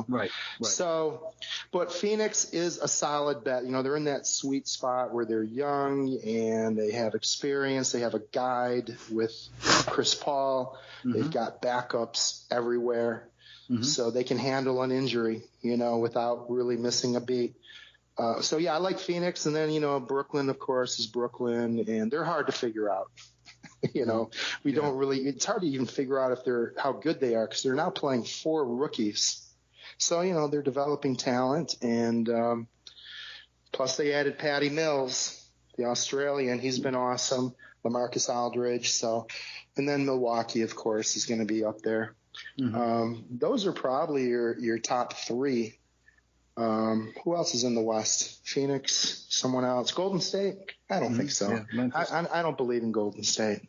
Right. So, but Phoenix is a solid bet. They're in that sweet spot where they're young and they have experience. They have a guide with Chris Paul. They've got backups everywhere. So they can handle an injury, without really missing a beat. I like Phoenix. And then, Brooklyn, of course, is Brooklyn, and they're hard to figure out. Don't really, it's hard to even figure out how good they are, because they're now playing 4 rookies. So, they're developing talent. And plus they added Patty Mills, the Australian. He's been awesome. LaMarcus Aldridge. And then Milwaukee, of course, is going to be up there. Those are probably your top 3. Who else is in the West? Phoenix, someone else, Golden State? I don't think so. Yeah, I don't believe in Golden State.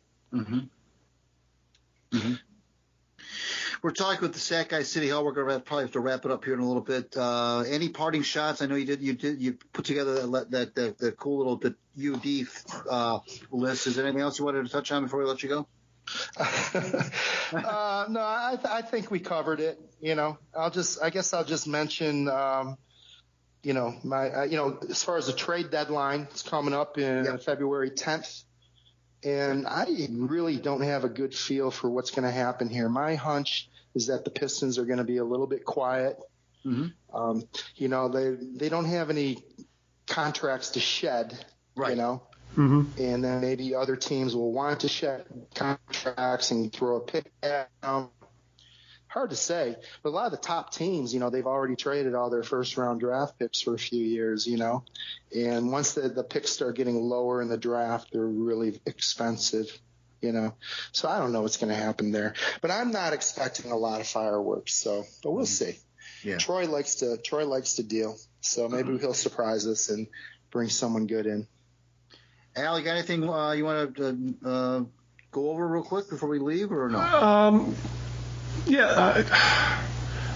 We're talking with the Sack Guy, Siddy Hall. We're going to probably have to wrap it up here in a little bit. Any parting shots? I know you put together that cool little UD list. Is there anything else you wanted to touch on before we let you go? No, I think we covered it. I guess I'll just mention, as far as the trade deadline, it's coming up in February 10th. And I really don't have a good feel for what's going to happen here. My hunch is that the Pistons are going to be a little bit quiet. Mm-hmm. They don't have any contracts to shed, right. Mm-hmm. And then maybe other teams will want to shed contracts and throw a pick down. Hard to say, but a lot of the top teams, they've already traded all their first-round draft picks for a few years, and once the picks start getting lower in the draft, they're really expensive, So I don't know what's going to happen there, but I'm not expecting a lot of fireworks. But we'll see. Yeah. Troy likes to deal, so maybe he'll surprise us and bring someone good in. Al, you got anything you want to go over real quick before we leave, or no?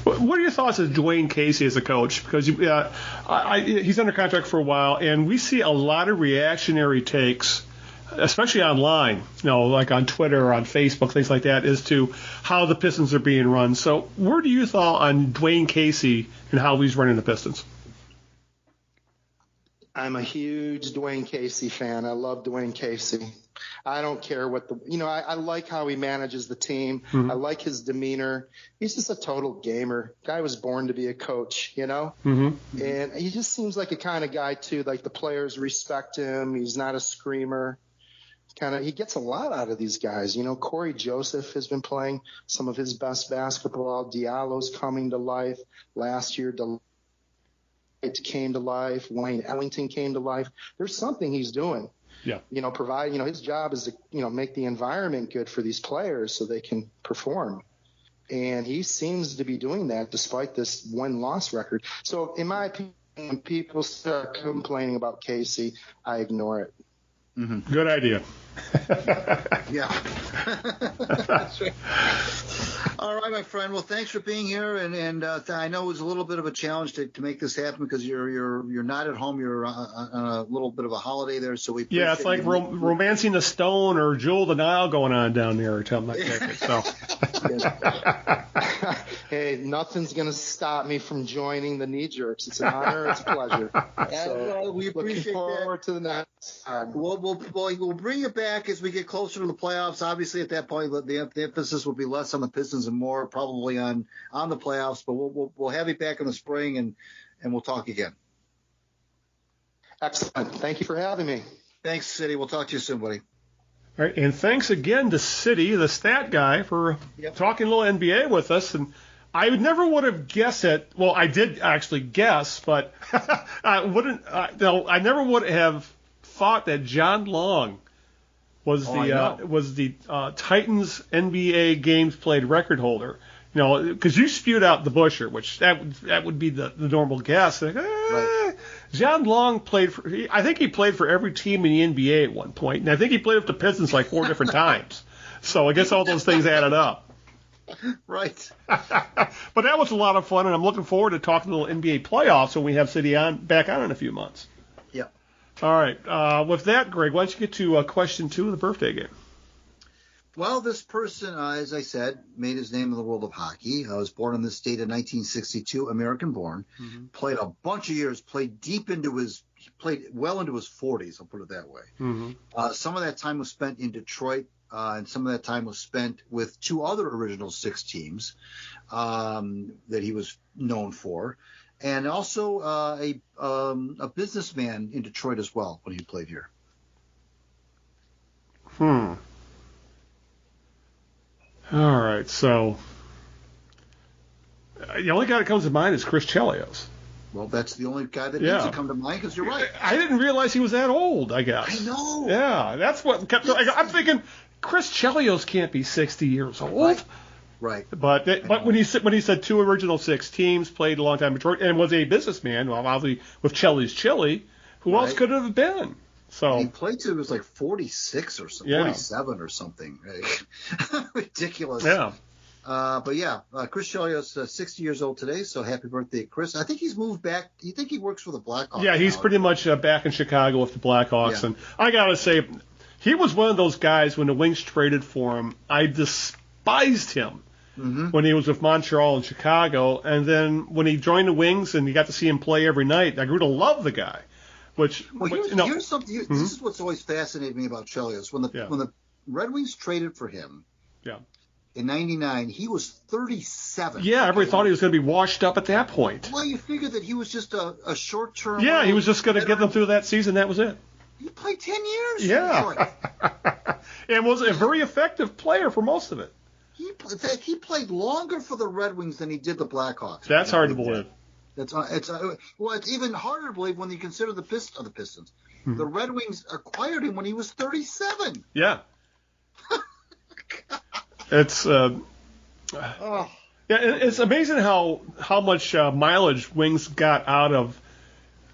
What are your thoughts of Dwayne Casey as a coach? Because he's under contract for a while, and we see a lot of reactionary takes, especially online, like on Twitter or on Facebook, things like that, as to how the Pistons are being run. So where do you thought on Dwayne Casey and how he's running the Pistons? I'm a huge Dwayne Casey fan. I love Dwayne Casey. I don't care what I like how he manages the team. Mm-hmm. I like his demeanor. He's just a total gamer. Guy was born to be a coach, Mm-hmm. And he just seems like a kind of guy too. Like the players respect him. He's not a screamer. He gets a lot out of these guys. Corey Joseph has been playing some of his best basketball. Diallo's coming to life. Last year, it came to life. Wayne Ellington came to life. There's something he's doing. Yeah. His job is to, make the environment good for these players so they can perform. And he seems to be doing that despite this win-loss record. So in my opinion, when people start complaining about Casey, I ignore it. Mm-hmm. Good idea. Yeah. That's right. All right, my friend. Well, thanks for being here, and I know it was a little bit of a challenge to make this happen because you're not at home. You're on a little bit of a holiday there, so we appreciate it's like Romancing the Stone or Jewel of the Nile going on down there or something like that. So. Hey, nothing's going to stop me from joining the Knee Jerks. It's an honor. It's a pleasure. So, we appreciate looking forward to the next time. We'll bring you back as we get closer to the playoffs. Obviously, at that point, the emphasis will be less on the Pistons and more probably on the playoffs. But we'll have you back in the spring and we'll talk again. Excellent. Thank you for having me. Thanks, Siddy. We'll talk to you soon, buddy. All right, and thanks again to Siddy, the stat guy, for talking a little NBA with us. And I never would have guessed it. Well, I did actually guess, but I never would have thought that John Long was the Titans NBA games played record holder. Because you spewed out the Busher, which that would be the normal guess. Like, right. John Long I think he played for every team in the NBA at one point, and I think he played with the Pistons like 4 different times. So I guess all those things added up. Right. But that was a lot of fun, and I'm looking forward to talking a little NBA playoffs when we have Siddy back on in a few months. Yeah. All right. With that, Greg, why don't you get to question 2 of the birthday game? Well, this person, as I said, made his name in the world of hockey. Was born in this state in 1962, American-born. Mm-hmm. Played a bunch of years. Played well into his 40s. I'll put it that way. Mm-hmm. Some of that time was spent in Detroit, and some of that time was spent with 2 other original 6 teams that he was known for, and also a businessman in Detroit as well when he played here. All right, so the only guy that comes to mind is Chris Chelios. Well, that's the only guy that needs to come to mind because you're right. I didn't realize he was that old, I guess. I know. Yeah, that's what kept. I'm thinking Chris Chelios can't be 60 years old. Right. But when he said 2 original 6 teams, played a long time in Detroit, and was a businessman, well, obviously with Cheli's Chili, who else could it have been? So and he played till he was like 46 or something, 47 or something. Right? Ridiculous. Yeah. Chris Chelios, 60 years old today, so happy birthday, Chris. I think he's moved back. You think he works for the Blackhawks? Yeah, he's pretty much back in Chicago with the Blackhawks. Yeah. And I got to say, he was one of those guys when the Wings traded for him, I despised him. when he was with Montreal and Chicago. And then when he joined the Wings and you got to see him play every night, I grew to love the guy. Here's something. This is what's always fascinated me about Chelios. When the Red Wings traded for him, in '99, he was 37. Yeah, everybody thought he was going to be washed up at that point. Well, you figured that he was just a short-term. Yeah, he was just going to get them through that season. That was it. He played 10 years. Yeah, and was a very effective player for most of it. He played longer for the Red Wings than he did the Blackhawks. That's hard to believe. It's even harder to believe when you consider the Pistons. The Red Wings acquired him when he was 37. Yeah. It's it's amazing how much mileage Wings got out of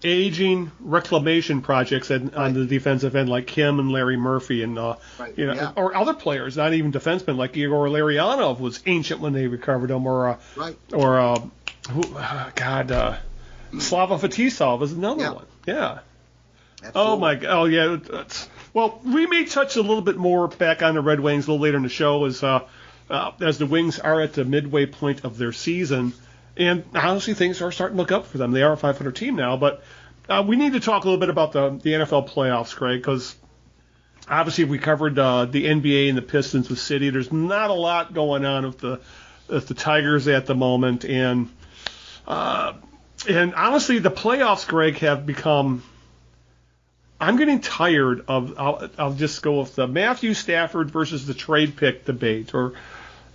aging reclamation projects on the defensive end, like Kim and Larry Murphy, and or other players, not even defensemen, like Igor Larionov was ancient when they recovered him, or Slava Fetisov was another one. Yeah. Absolutely. Oh my God! Oh yeah. Well, we may touch a little bit more back on the Red Wings a little later in the show, as the Wings are at the midway point of their season, and honestly, things are starting to look up for them. They are a 500 team now, but we need to talk a little bit about the NFL playoffs, Craig, because obviously we covered the NBA and the Pistons with Siddy. There's not a lot going on with the Tigers at the moment, and honestly, the playoffs, Greg, have become. I'm getting tired of. I'll just go with the Matthew Stafford versus the trade pick debate,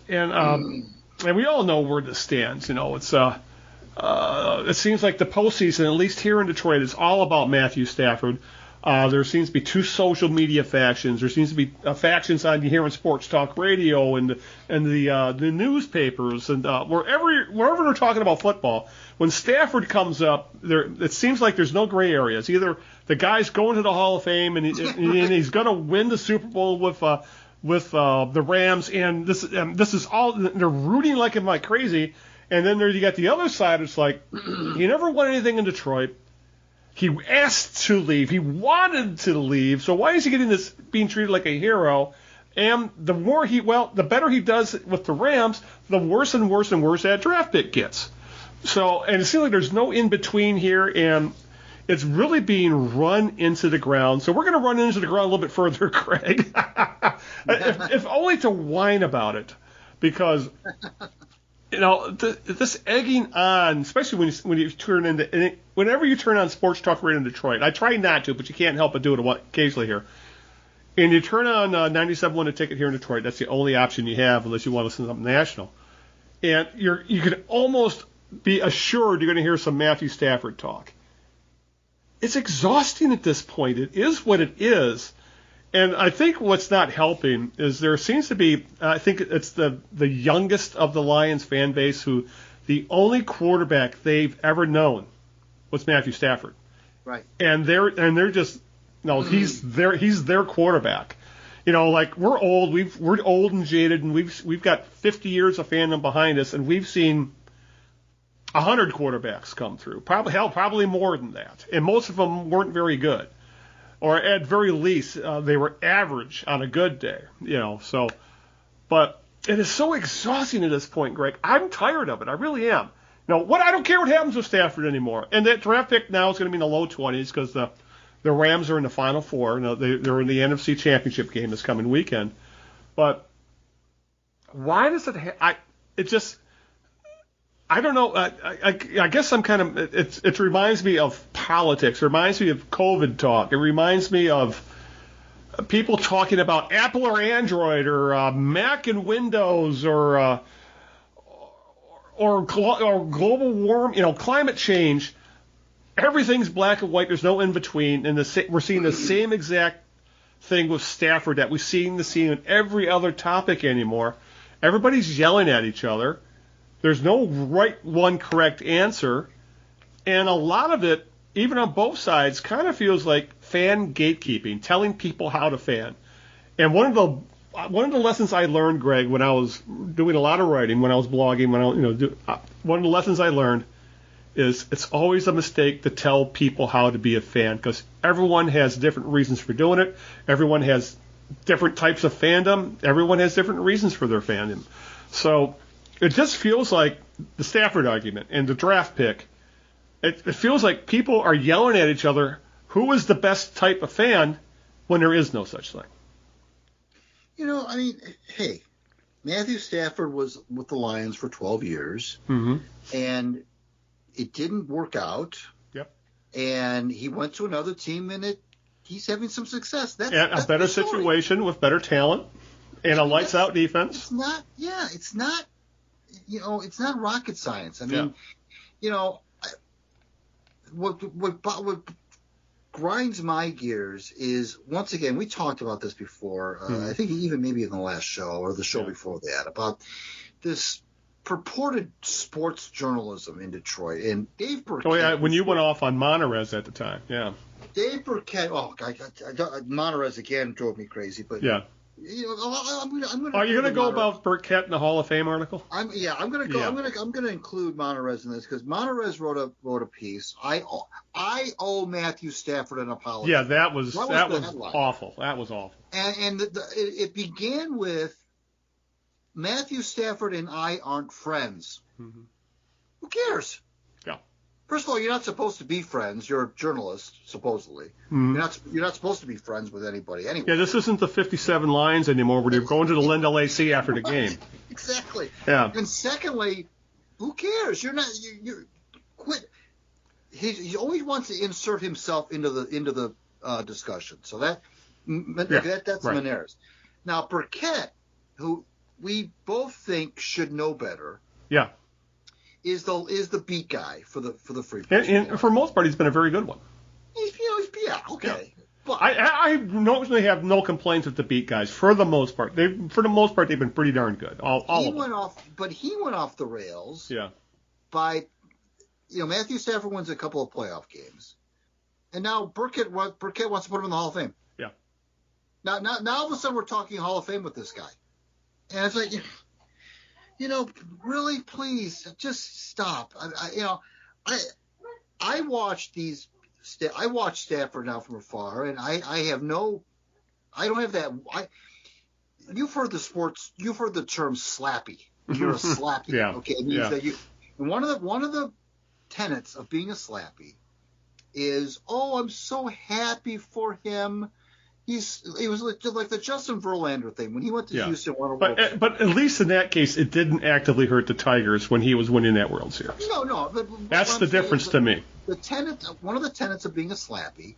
and we all know where this stands. It's it seems like the postseason, at least here in Detroit, is all about Matthew Stafford. There seems to be two social media factions. There seems to be factions on here in sports talk radio and the newspapers and wherever they're talking about football. When Stafford comes up, it seems like there's no gray areas. Either the guy's going to the Hall of Fame and he's going to win the Super Bowl with the Rams, and this is all they're rooting like him like crazy. And then you got the other side. It's like he never won anything in Detroit. He asked to leave. He wanted to leave. So why is he being treated like a hero? And the better he does with the Rams, the worse and worse and worse that draft pick gets. So, and it seems like there's no in between here, and it's really being run into the ground. So we're going to run into the ground a little bit further, Craig, if only to whine about it, because. This egging on, especially whenever you turn on sports talk radio in Detroit. I try not to, but you can't help but do it occasionally here. And you turn on 97.1 a ticket here in Detroit. That's the only option you have unless you want to listen to something national. And you can almost be assured you're going to hear some Matthew Stafford talk. It's exhausting at this point. It is what it is. And I think what's not helping is there seems to be, I think it's the youngest of the Lions fan base who the only quarterback they've ever known was Matthew Stafford. Right. And they're just, he's their quarterback. Like we're old, we're old and jaded, and we've got 50 years of fandom behind us, and we've seen 100 quarterbacks come through. Probably more than that. And most of them weren't very good. Or at very least, they were average on a good day, So, but it is so exhausting at this point, Greg. I'm tired of it. I really am. I don't care what happens with Stafford anymore. And that draft pick now is going to be in the low 20s because the Rams are in the Final Four. They're in the NFC Championship game this coming weekend. But why does it? I don't know. I guess I'm kind of. It reminds me of politics. It reminds me of COVID talk. It reminds me of people talking about Apple or Android or Mac and Windows or global warming. Climate change. Everything's black and white. There's no in between. And we're seeing the same exact thing with Stafford that we've seen in every other topic anymore. Everybody's yelling at each other. There's no correct answer, and a lot of it, even on both sides, kind of feels like fan gatekeeping, telling people how to fan. And one of the lessons I learned, Greg, when I was doing a lot of writing, when I was blogging, one of the lessons I learned is it's always a mistake to tell people how to be a fan because everyone has different reasons for doing it. Everyone has different types of fandom. Everyone has different reasons for their fandom. So it just feels like the Stafford argument and the draft pick. It feels like people are yelling at each other who is the best type of fan when there is no such thing. Hey, Matthew Stafford was with the Lions for 12 years, and it didn't work out. Yep. And he went to another team, and he's having some success. That's a better situation with better talent and a lights-out defense. It's not. Yeah, it's not. It's not rocket science. I mean, what grinds my gears is, once again, we talked about this before. I think even maybe in the last show or the show before that, about this purported sports journalism in Detroit. And Dave Burkett. Oh, yeah, when you went off on Monterez at the time, yeah. Dave Burkett. Oh, Monterez again drove me crazy, but yeah. I'm gonna. Are you going to go about Burkett in the Hall of Fame article? I'm going to go. Yeah. I'm going to include Monterez in this because Monterez wrote a piece. I owe Matthew Stafford an apology. Yeah, that was awful. That was awful. And it began with Matthew Stafford and I aren't friends. Mm-hmm. Who cares? Yeah. First of all, you're not supposed to be friends. You're a journalist, supposedly. Mm-hmm. You're not supposed to be friends with anybody anyway. Yeah, this isn't the 57 Lions anymore where you're going to the Lindell AC after the game. Exactly. Yeah. And secondly, who cares? You're not. You quit. He always wants to insert himself into the discussion. So that's right. Monarez. Now Burkett, who we both think should know better. Yeah. Is the beat guy for the free press. And for most part, he's been a very good one. Okay. Yeah. But I normally have no complaints with the beat guys. For the most part, they've been pretty darn good. All of them. But he went off the rails. Yeah. By, Matthew Stafford wins a couple of playoff games, and now Burkett wants to put him in the Hall of Fame. Yeah. Now all of a sudden we're talking Hall of Fame with this guy, and it's like. Really, please, just stop. I watch Stafford now from afar, and I don't have that. You've heard the term slappy. You're a slappy. Yeah. Okay. It means that and one of the tenets of being a slappy is, I'm so happy for him. He was like the Justin Verlander thing when he went to Houston. But at least in that case, it didn't actively hurt the Tigers when he was winning that World Series. No. That's the difference to me. One of the tenets of being a slappy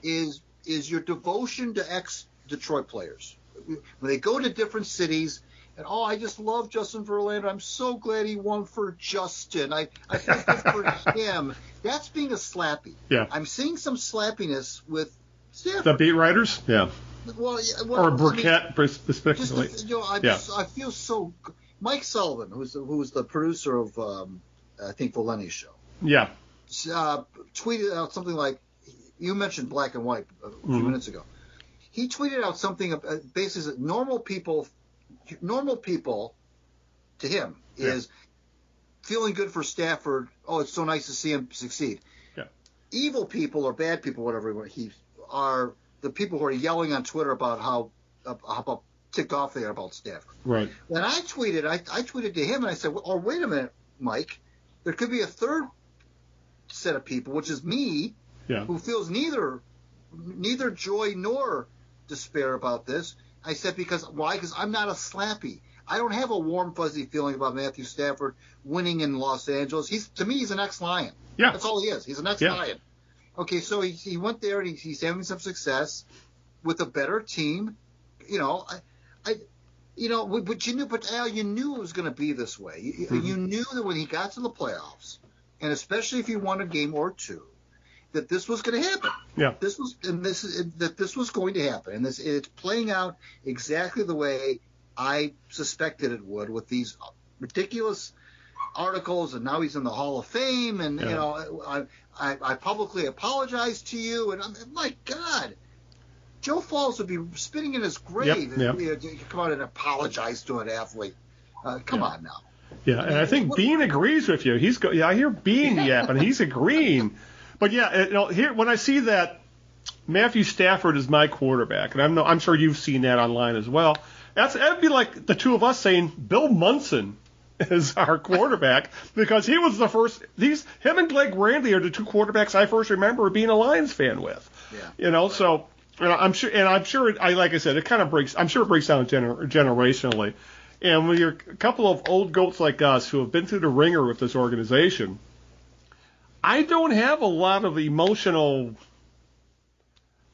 is your devotion to ex-Detroit players. When they go to different cities, and I just love Justin Verlander. I'm so glad he won for Justin. I feel good for him. That's being a slappy. Yeah. I'm seeing some slappiness with Stafford. The beat writers, yeah. Or Burkett, specifically. I feel so. Mike Sullivan, who's the producer of I think Valenti's show. Yeah. Tweeted out something like, you mentioned black and white a few minutes ago. He tweeted out something basically normal people to him is feeling good for Stafford. It's so nice to see him succeed. Yeah. Evil people or bad people, whatever are the people who are yelling on Twitter about how ticked off they are about Stafford. Right. Then I tweeted to him and I said, wait a minute, Mike. There could be a third set of people, which is me, who feels neither joy nor despair about this. I said, why? Because I'm not a slappy. I don't have a warm, fuzzy feeling about Matthew Stafford winning in Los Angeles. To me, he's an ex-Lion. Yeah. That's all he is. He's an ex-Lion. Yeah. Okay, so he went there and he's having some success with a better team. But Al, you knew it was going to be this way. You knew that when he got to the playoffs, and especially if he won a game or two, that this was going to happen. Yeah. This was going to happen, and it's playing out exactly the way I suspected it would, with these ridiculous articles, and now he's in the Hall of Fame, and I publicly apologize to you, and my God, Joe Falls would be spitting in his grave if you come out and apologize to an athlete. Come on now. Yeah, and I think Bean agrees with you. I hear Bean yapping. He's agreeing. But here when I see that Matthew Stafford is my quarterback, and I'm sure you've seen that online as well. That'd be like the two of us saying Bill Munson as our quarterback because he was the first. Him and Blake Randy are the two quarterbacks I first remember being a Lions fan with. Yeah. So I'm sure, like I said, it kind of breaks. I'm sure it breaks down generationally. And when you're a couple of old goats like us who have been through the ringer with this organization, I don't have a lot of emotional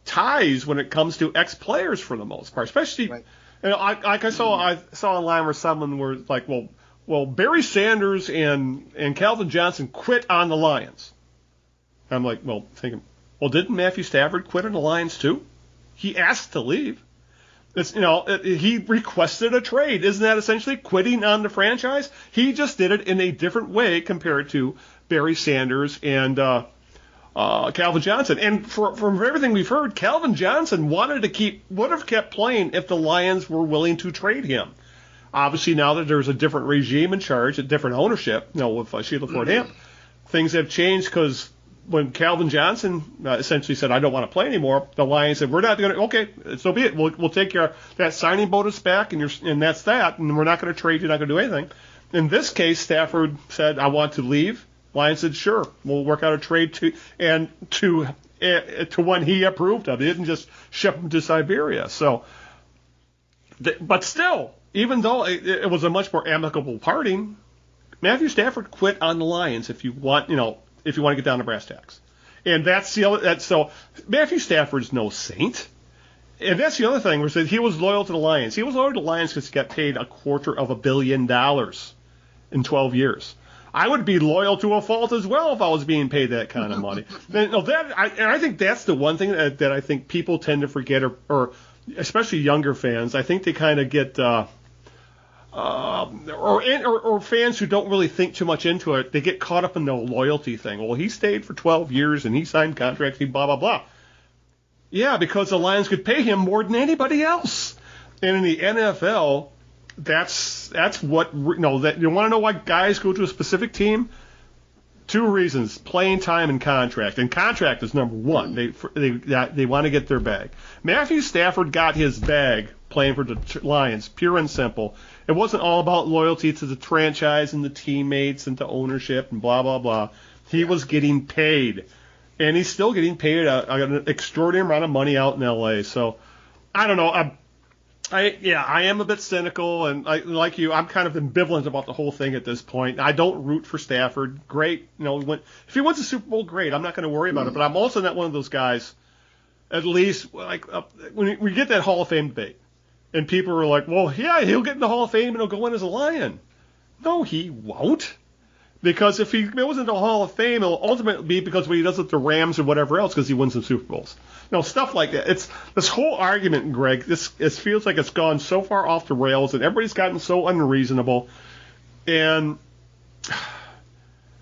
ties when it comes to ex-players for the most part, especially. Right. I saw online where someone were like, well, Barry Sanders and Calvin Johnson quit on the Lions. I'm like, thinking, didn't Matthew Stafford quit on the Lions too? He asked to leave. He requested a trade. Isn't that essentially quitting on the franchise? He just did it in a different way compared to Barry Sanders and Calvin Johnson. And from everything we've heard, Calvin Johnson would have kept playing if the Lions were willing to trade him. Obviously, now that there's a different regime in charge, a different ownership, with Sheila Ford Hamp, things have changed because when Calvin Johnson essentially said, I don't want to play anymore, the Lions said, we're not going to, okay, so be it. We'll take that signing bonus back, and that's that, and we're not going to trade you, not going to do anything. In this case, Stafford said, I want to leave. Lions said, sure, we'll work out a trade to one he approved of. He didn't just ship him to Siberia. So, but still, even though it was a much more amicable parting, Matthew Stafford quit on the Lions if you want to get down to brass tacks. And so Matthew Stafford's no saint. And that's the other thing, was that he was loyal to the Lions. He was loyal to the Lions because he got paid $250 million in 12 years. I would be loyal to a fault as well if I was being paid that kind of money. And I think that's the one thing that I think people tend to forget, or especially younger fans. I think they kind of get or fans who don't really think too much into it, they get caught up in the loyalty thing. Well, he stayed for 12 years and he signed contracts, he blah, blah, blah. Yeah, because the Lions could pay him more than anybody else. And in the NFL, that's what, that you want to know why guys go to a specific team? Two reasons: playing time and contract. And contract is number one. They want to get their bag. Matthew Stafford got his bag playing for the Lions, pure and simple. It wasn't all about loyalty to the franchise and the teammates and the ownership and blah, blah, blah. He was getting paid. And he's still getting paid an extraordinary amount of money out in L.A. So, I don't know. I am a bit cynical, and like you, I'm kind of ambivalent about the whole thing at this point. I don't root for Stafford. Great. If he wins the Super Bowl, great. I'm not going to worry about it. But I'm also not one of those guys, at least, when we get that Hall of Fame debate. And people are like, well, yeah, he'll get in the Hall of Fame and he'll go in as a Lion. No, he won't. Because if he goes into the Hall of Fame, it'll ultimately be because what he does with the Rams or whatever else, because he wins some Super Bowls. Stuff like that. It's this whole argument, Greg, it feels like it's gone so far off the rails and everybody's gotten so unreasonable. And,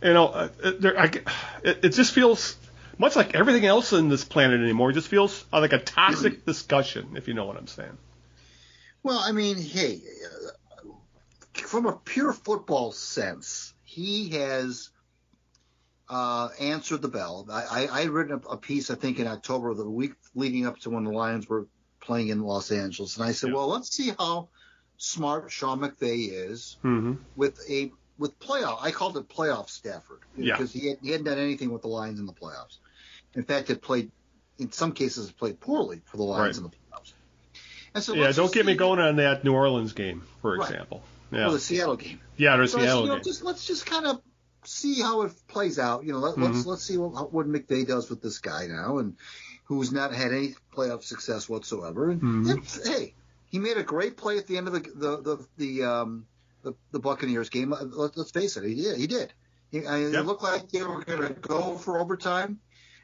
it just feels much like everything else in this planet anymore. It just feels like a toxic discussion, if you know what I'm saying. Well, I mean, hey, from a pure football sense, he has answered the bell. I had written a piece, I think, in October, the week leading up to when the Lions were playing in Los Angeles. And I said, well, let's see how smart Sean McVay is with playoff. I called it playoff Stafford because he hadn't done anything with the Lions in the playoffs. In fact, in some cases, played poorly for the Lions in the playoffs. And so don't get me going on that New Orleans game, for example. Yeah. Or the Seattle game. Yeah, or the Seattle game. Let's just kind of see how it plays out. Let's see what McVay does with this guy now, and who's not had any playoff success whatsoever. And hey, he made a great play at the end of the Buccaneers game. Let's face it, he did. It looked like they were going to go for overtime.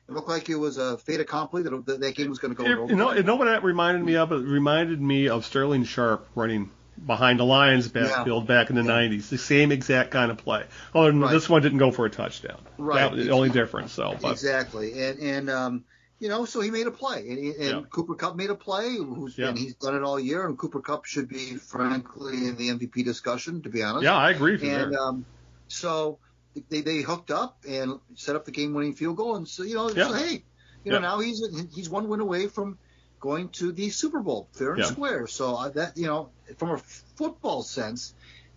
It looked like it was a fait accompli that game was going to go to overtime. You know what that reminded me of? It reminded me of Sterling Sharp running behind the Lions backfield back in the 90s. The same exact kind of play. Although this one didn't go for a touchdown. Right. That was the only difference. Exactly. And so he made a play. And Cooper Kupp made a play, and he's done it all year. And Cooper Kupp should be, frankly, in the MVP discussion, to be honest. Yeah, I agree. So they hooked up and set up the game-winning field goal. And so, now he's one win away from going to the Super Bowl, fair and square. So from a football sense,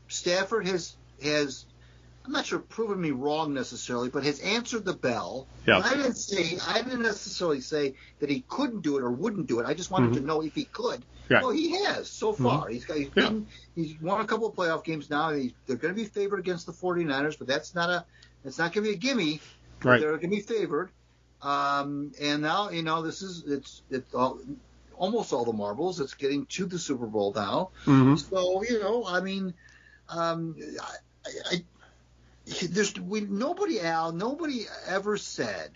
Stafford has has, I'm not sure, proven me wrong necessarily, but has answered the bell. Yeah. I didn't necessarily say that he couldn't do it or wouldn't do it. I just wanted to know if he could. Right. Well, he has so far. He's won a couple of playoff games now. They're going to be favored against the 49ers, but that's not going to be a gimme. Right. They're going to be favored. And now, it's almost all the marbles. It's getting to the Super Bowl now. So, nobody ever said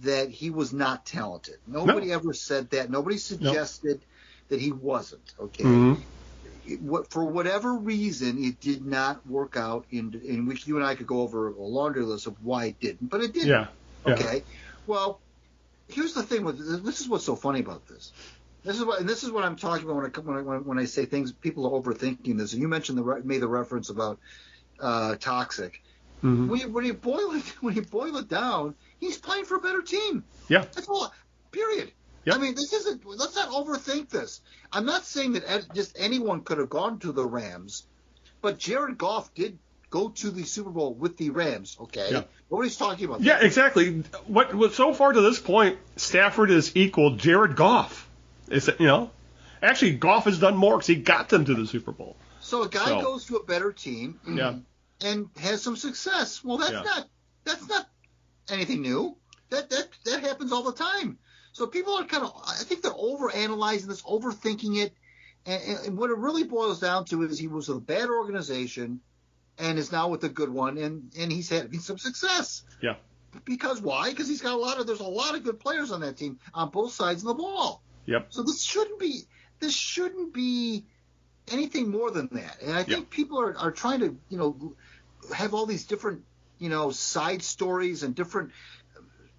that he was not talented. Nobody ever said that. Nobody suggested that he wasn't. Okay. For whatever reason, it did not work out, in which you and I could go over a laundry list of why it didn't, but it didn't. Yeah. Okay. Well, here's the thing with this is what's so funny about this. This is what I'm talking about when I say things. People are overthinking this. And you mentioned made the reference about toxic. When you boil it down, he's playing for a better team. Yeah. That's all. Period. Yep. I mean, let's not overthink this. I'm not saying that just anyone could have gone to the Rams, but Jared Goff did go to the Super Bowl with the Rams, okay? Yeah. Nobody's talking about that. Yeah, exactly. What so far to this point, Stafford has equaled Jared Goff. Actually, Goff has done more because he got them to the Super Bowl. So a guy goes to a better team and has some success. Well, that's not anything new. That happens all the time. So people are I think they're overanalyzing this, overthinking it, and what it really boils down to is he was with a bad organization and is now with a good one, and he's having some success. Yeah. Because why? Because he's got there's a lot of good players on that team on both sides of the ball. Yep. So this shouldn't be anything more than that. And I think people are trying to, have all these different, side stories and different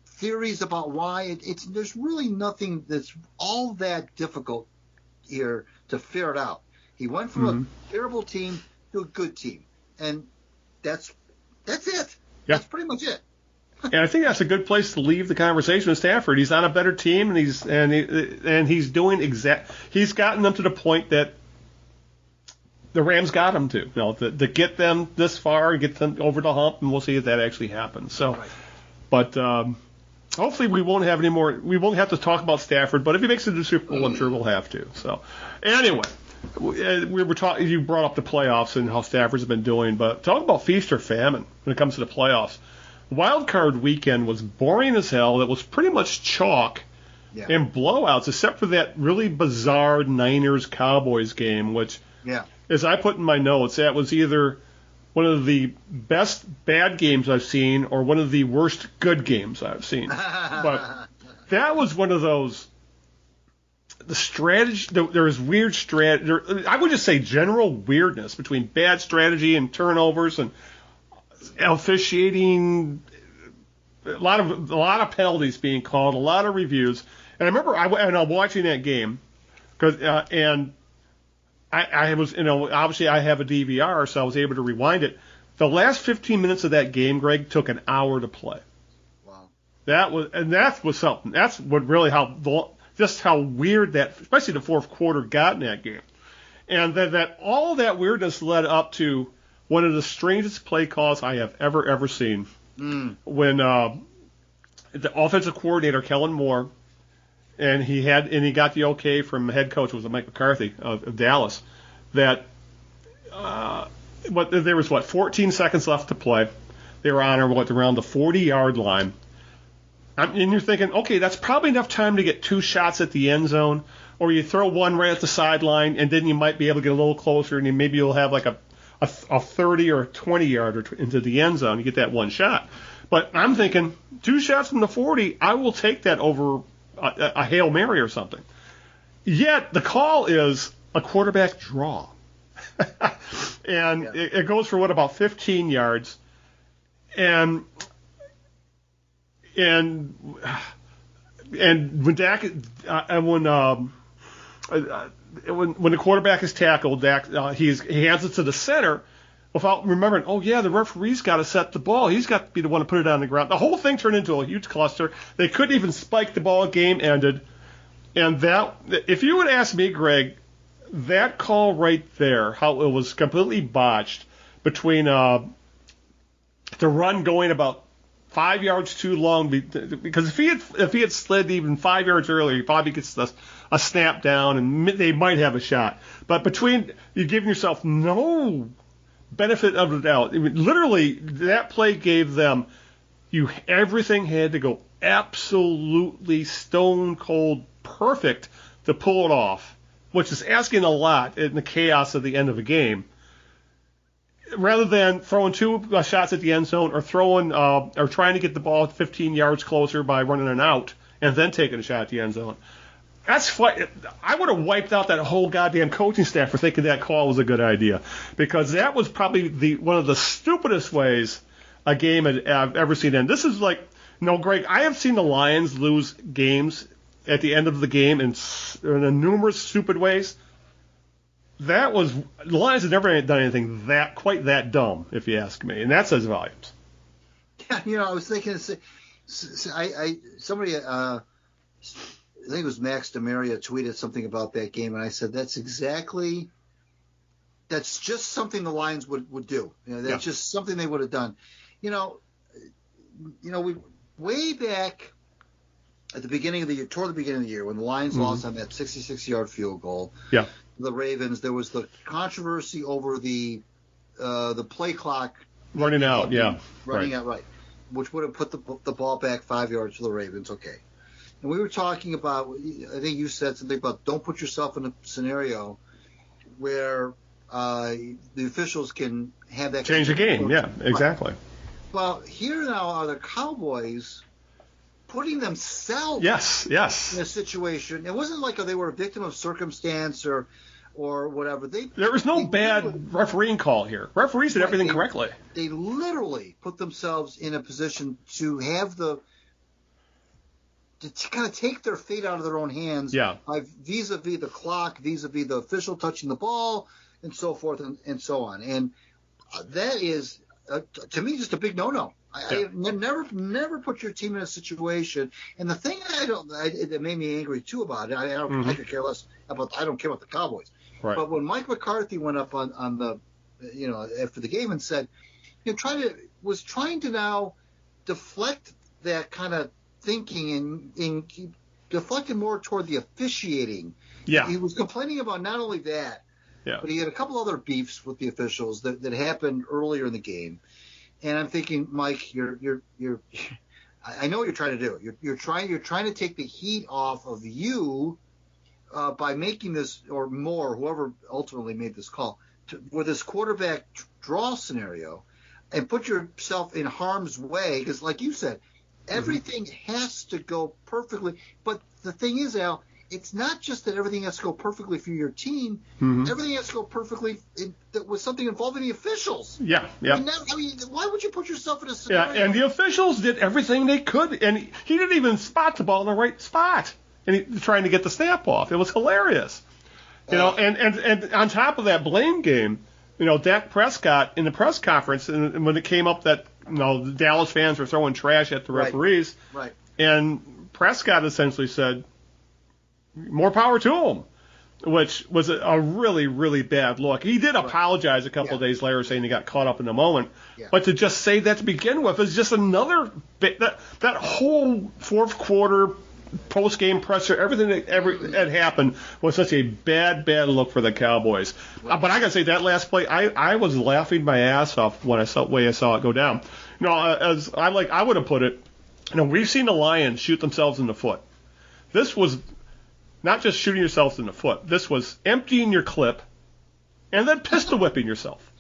theories about why there's really nothing that's all that difficult here to figure it out. He went from a terrible team to a good team, and that's it. Yeah. That's pretty much it. And I think that's a good place to leave the conversation with Stafford. He's on a better team, and he's doing he's gotten them to the point that the Rams got him to, to get them this far and get them over the hump, and we'll see if that actually happens. So, but hopefully we won't have any more. We won't have to talk about Stafford, but if he makes it to the Super Bowl, I'm sure we'll have to. So, anyway, we were talking. You brought up the playoffs and how Stafford's been doing, but talk about feast or famine when it comes to the playoffs. Wild card weekend was boring as hell. It was pretty much chalk and blowouts, except for that really bizarre Niners Cowboys game, which, as I put in my notes, that was either one of the best bad games I've seen or one of the worst good games I've seen. But that was one of those. The strategy, there was weird strategy. I would just say general weirdness between bad strategy and turnovers and officiating, a lot of penalties being called, a lot of reviews. And I remember I'm watching that game because and I was obviously I have a DVR, so I was able to rewind it. The last 15 minutes of that game, Greg, took an hour to play. Wow. That was something. That's what really just how weird that, especially the fourth quarter, got in that game, and that all that weirdness led up to one of the strangest play calls I have ever seen. When the offensive coordinator, Kellen Moore, and he got the okay from head coach, was Mike McCarthy of Dallas, that there was 14 seconds left to play. They were on around the 40-yard line. And you're thinking, okay, that's probably enough time to get two shots at the end zone, or you throw one right at the sideline, and then you might be able to get a little closer, and maybe you'll have like a 30 or 20-yarder into the end zone. You get that one shot. But I'm thinking, two shots from the 40, I will take that over a Hail Mary or something. Yet the call is a quarterback draw. And it goes for about 15 yards. And when Dak when the quarterback is tackled, Dak he hands it to the center without remembering. Oh yeah, the referee's got to set the ball. He's got to be the one to put it on the ground. The whole thing turned into a huge cluster. They couldn't even spike the ball. Game ended. And if you would ask me, Greg, that call right there, how it was completely botched, between the run going about 5 yards too long, because if he had slid even 5 yards earlier, he probably gets a snap down and they might have a shot. But between you giving yourself no benefit of the doubt, I mean, literally that play gave them everything had to go absolutely stone cold perfect to pull it off, which is asking a lot in the chaos of the end of a game. Rather than throwing two shots at the end zone or trying to get the ball 15 yards closer by running an out and then taking a shot at the end zone. I would have wiped out that whole goddamn coaching staff for thinking that call was a good idea, because that was probably one of the stupidest ways a game I've ever seen end. This is like, Greg, I have seen the Lions lose games at the end of the game in numerous stupid ways. The Lions have never done anything quite that dumb, if you ask me, and that says volumes. Yeah, I was thinking, somebody, I think it was Max DeMaria, tweeted something about that game, and I said that's just something the Lions would do. That's just something they would have done. We way back at the beginning of the year, toward the beginning of the year, when the Lions lost on that 66-yard field goal. Yeah. The Ravens, there was the controversy over the play clock running out, right, which would have put the ball back 5 yards for the Ravens. Okay, and we were talking about, I think you said something about don't put yourself in a scenario where the officials can have that change the game. Yeah, exactly. Right. Well, here now are the Cowboys putting themselves in a situation. It wasn't like they were a victim of circumstance or whatever. There was no bad refereeing call here. Referees did everything correctly. They literally put themselves in a position to have to kind of take their fate out of their own hands by vis-a-vis the clock, vis-a-vis the official touching the ball, and so forth and so on. And that is, to me, just a big no-no. I never put your team in a situation. And the thing that made me angry too about it, I could care less about. I don't care about the Cowboys. Right. But when Mike McCarthy went up on the, after the game and said, was trying to now deflect that kind of thinking and deflected more toward the officiating. Yeah. He was complaining about not only that, but he had a couple other beefs with the officials that happened earlier in the game. And I'm thinking, Mike, you're I know what you're trying to do. You're trying to take the heat off of you by making this, or more, whoever ultimately made this call, with this quarterback draw scenario, and put yourself in harm's way, because like you said, everything has to go perfectly. But the thing is, Al, it's not just that everything has to go perfectly for your team. Everything has to go perfectly with something involving the officials. Yeah. I mean, why would you put yourself in a scenario? Yeah, and the officials did everything they could, and he didn't even spot the ball in the right spot, and he trying to get the snap off. It was hilarious. And on top of that blame game, Dak Prescott in the press conference, and when it came up that the Dallas fans were throwing trash at the referees, right. And Prescott essentially said, more power to him, which was a really, really bad look. He did apologize a couple of days later, saying he got caught up in the moment. Yeah. But to just say that to begin with is just another bit. That whole fourth quarter post-game presser, everything that happened was such a bad look for the Cowboys. But I got to say, that last play, I was laughing my ass off when I saw it go down. As I would have put it, we've seen the Lions shoot themselves in the foot. This was not just shooting yourself in the foot. This was emptying your clip and then pistol whipping yourself.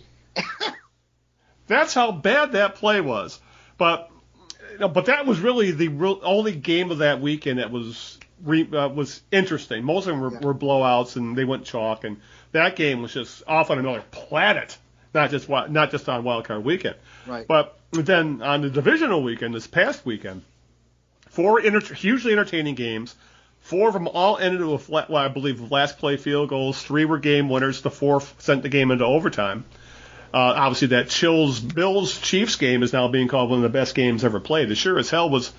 That's how bad that play was. But that was really the only game of that weekend that was interesting. Most of them were blowouts and they went chalk, and that game was just off on another planet. Not just on Wild Card Weekend. Right. But then on the divisional weekend, this past weekend, 4 hugely entertaining games. 4 of them all ended with, I believe, last play field goals. 3 were game winners. The 4th sent the game into overtime. Obviously, that Bills-Chiefs game is now being called one of the best games ever played. It sure as hell was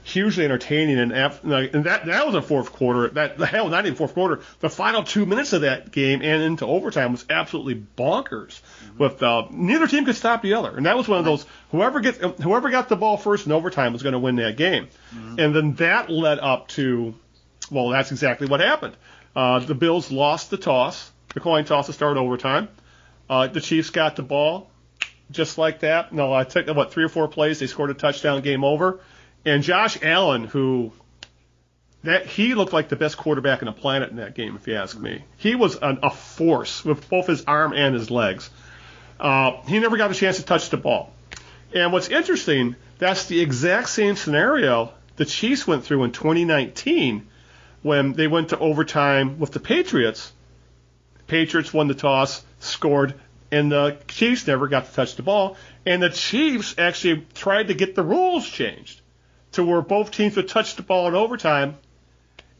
hugely entertaining. And that was a fourth quarter. Not even fourth quarter. The final 2 minutes of that game and into overtime was absolutely bonkers. With neither team could stop the other, and that was one of those whoever got the ball first in overtime was going to win that game. And then that led up to, well, that's exactly what happened. The Bills lost the coin toss to start overtime. The Chiefs got the ball just like that. No, I took 3 or 4 plays. They scored a touchdown, game over. And Josh Allen, he looked like the best quarterback on the planet in that game, if you ask me. He was a force with both his arm and his legs. He never got a chance to touch the ball. And what's interesting, that's the exact same scenario the Chiefs went through in 2019 when they went to overtime with the Patriots. Patriots won the toss, scored, and the Chiefs never got to touch the ball. And the Chiefs actually tried to get the rules changed to where both teams would touch the ball in overtime.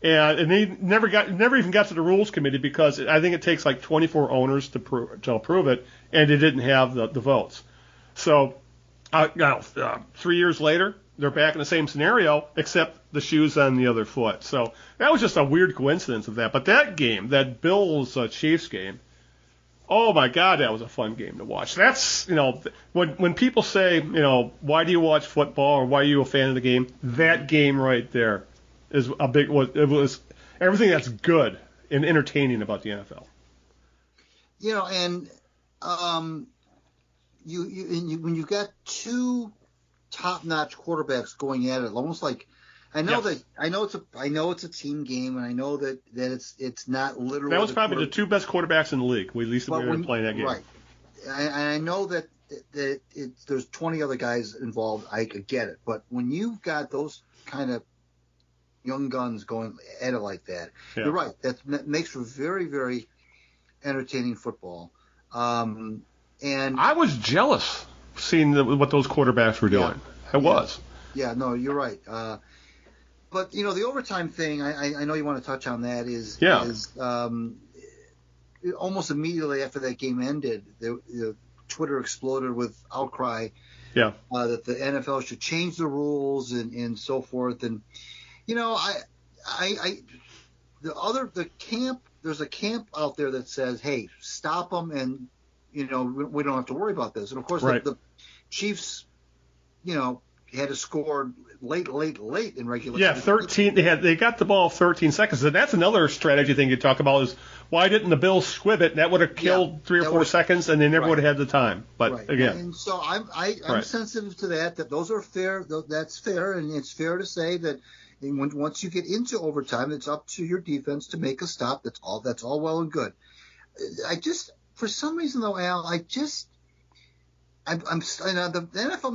And they never even got to the rules committee because I think it takes like 24 owners to approve it, and they didn't have the votes. So, 3 years later, they're back in the same scenario, except the shoe's on the other foot. So that was just a weird coincidence of that. But that game, that Bills-Chiefs game, oh my God, that was a fun game to watch. That's, when people say, why do you watch football or why are you a fan of the game? That game right there is it was everything that's good and entertaining about the NFL. When you've got two top-notch quarterbacks going at it, almost like I know it's a team game, and I know that it's not literally. That was probably the two best quarterbacks in the league. At least we were playing that game. Right. I know that there's 20 other guys involved. I could get it, but when you've got those kind of young guns going at it like that, you're right. That makes for very, very entertaining football. And I was jealous seeing what those quarterbacks were doing. I was. Yeah, no, you're right. But the overtime thing, I know you want to touch on that. Is almost immediately after that game ended, Twitter exploded with outcry. That the NFL should change the rules and so forth. And there's a camp out there that says, hey, stop them, and we don't have to worry about this. And of course, the Chiefs, had to score late in regulation. Yeah, 13. They got the ball 13 seconds. And that's another strategy thing you talk about is why didn't the Bills squib it? That would have killed 3 or 4 seconds, and they never would have had the time. But again, and so I'm sensitive to that. That those are fair. That's fair, and it's fair to say that once you get into overtime, it's up to your defense to make a stop. That's all well and good. For some reason though, Al, the NFL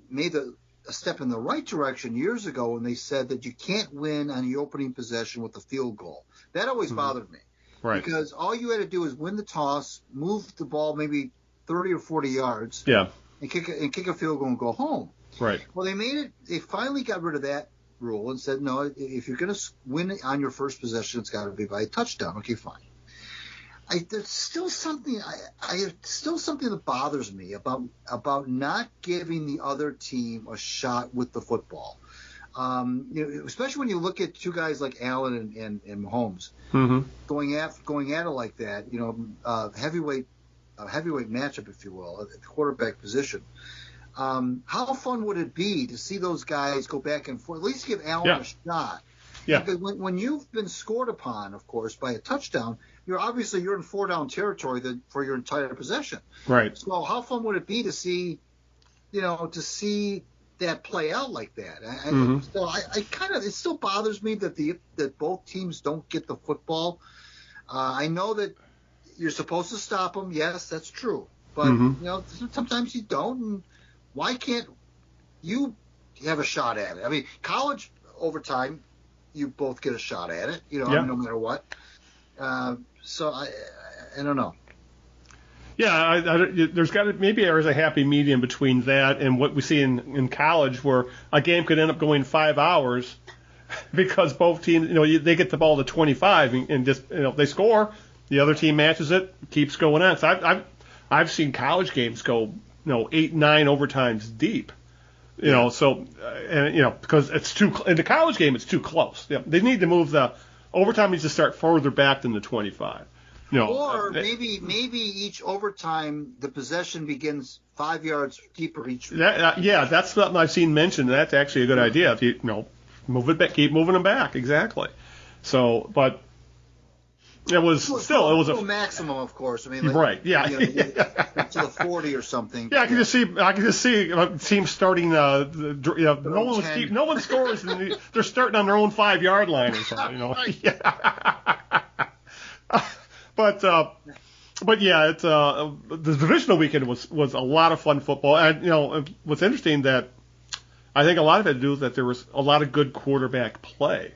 made a step in the right direction years ago when they said that you can't win on the opening possession with a field goal. That always bothered me. Right. Because all you had to do is win the toss, move the ball maybe 30 or 40 yards, and kick a field goal and go home. Right. Well, they finally got rid of that rule and said, no, if you're going to win on your first possession, it's got to be by a touchdown. Okay, fine. There's still something that bothers me about not giving the other team a shot with the football. Especially when you look at two guys like Allen and Mahomes going at it like that. Heavyweight matchup, if you will, at the quarterback position. How fun would it be to see those guys go back and forth? At least give Allen a shot. Yeah. Because when you've been scored upon, of course, by a touchdown, you're in 4-down territory for your entire possession. Right. So how fun would it be to see, that play out like that? So it still bothers me that both teams don't get the football. I know that you're supposed to stop them. Yes, that's true. But sometimes you don't. And why can't you have a shot at it? I mean, college overtime, you both get a shot at it. No matter what. So I don't know. Yeah, there's a happy medium between that and what we see in college, where a game could end up going 5 hours because both teams, they get the ball to 25 and just, they score, the other team matches it, keeps going on. So I've seen college games go, 8-9 overtimes deep. You know, so because it's too in the college game, it's too close. Yeah, they need to move the overtime needs to start further back than the 25. Or maybe each overtime the possession begins 5 yards deeper each. That's something I've seen mentioned. That's actually a good idea. If you move it back, keep moving them back. Exactly. So, but it was a maximum, of course. I mean, right? Yeah, to the 40 or something. Yeah, I can just see a team starting. No one scores, and they're starting on their own 5-yard line or something. But yeah, it's the divisional weekend was a lot of fun football, and what's interesting that I think a lot of it had to do with that there was a lot of good quarterback play.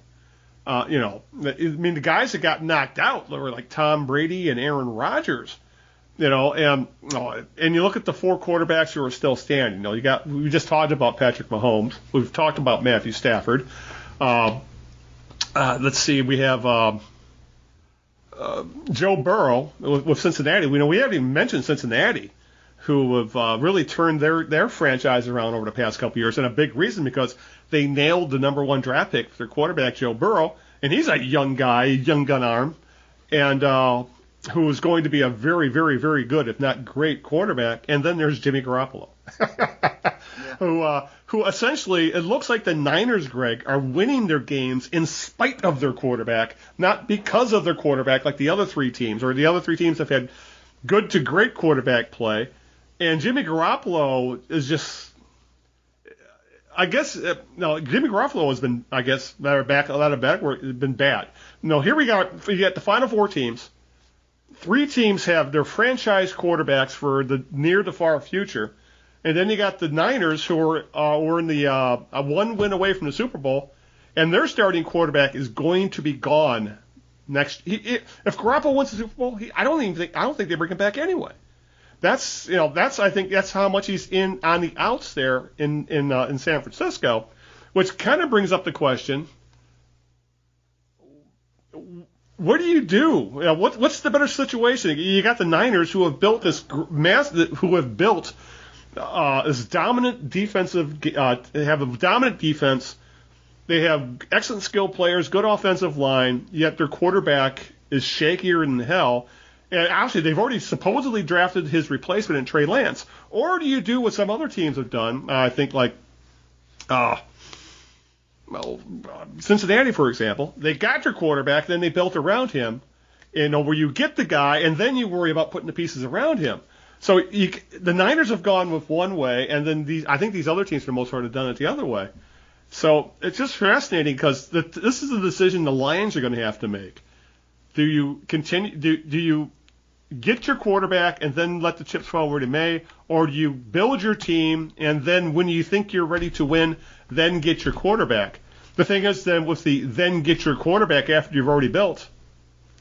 The guys that got knocked out were like Tom Brady and Aaron Rodgers, and you look at the 4 quarterbacks who are still standing. We just talked about Patrick Mahomes. We've talked about Matthew Stafford. Let's see, we have Joe Burrow with Cincinnati. We haven't even mentioned Cincinnati, who have really turned their franchise around over the past couple of years, and a big reason because they nailed the number 1 draft pick for their quarterback, Joe Burrow, and he's a young guy, young gun arm, and who is going to be a very, very, very good, if not great, quarterback. And then there's Jimmy Garoppolo, who essentially, it looks like the Niners, Greg, are winning their games in spite of their quarterback, not because of their quarterback like the other 3 teams, or the other 3 teams have had good to great quarterback play. And Jimmy Garoppolo is just, Jimmy Garoppolo has been, been bad. No, here we got the final 4 teams. 3 teams have their franchise quarterbacks for the near to far future. And then you got the Niners, who were in the 1 win away from the Super Bowl, and their starting quarterback is going to be gone next. If Garoppolo wins the Super Bowl, I don't think they bring him back anyway. I think that's how much he's in on the outs there in San Francisco, which kind of brings up the question: what do you do? What's the better situation? You got the Niners, who have built this this dominant defensive. They have a dominant defense. They have excellent skill players, good offensive line. Yet their quarterback is shakier than hell. And actually, they've already supposedly drafted his replacement in Trey Lance. Or do you do what some other teams have done? I think Cincinnati, for example. They got your quarterback, then they built around him, where you get the guy, and then you worry about putting the pieces around him. So the Niners have gone with one way, and then I think these other teams, for the most part, have done it the other way. So it's just fascinating because this is a decision the Lions are going to have to make. Do you continue? Do you get your quarterback and then let the chips fall where they may, or do you build your team and then when you think you're ready to win, then get your quarterback? The thing is, then with the then get your quarterback after you've already built,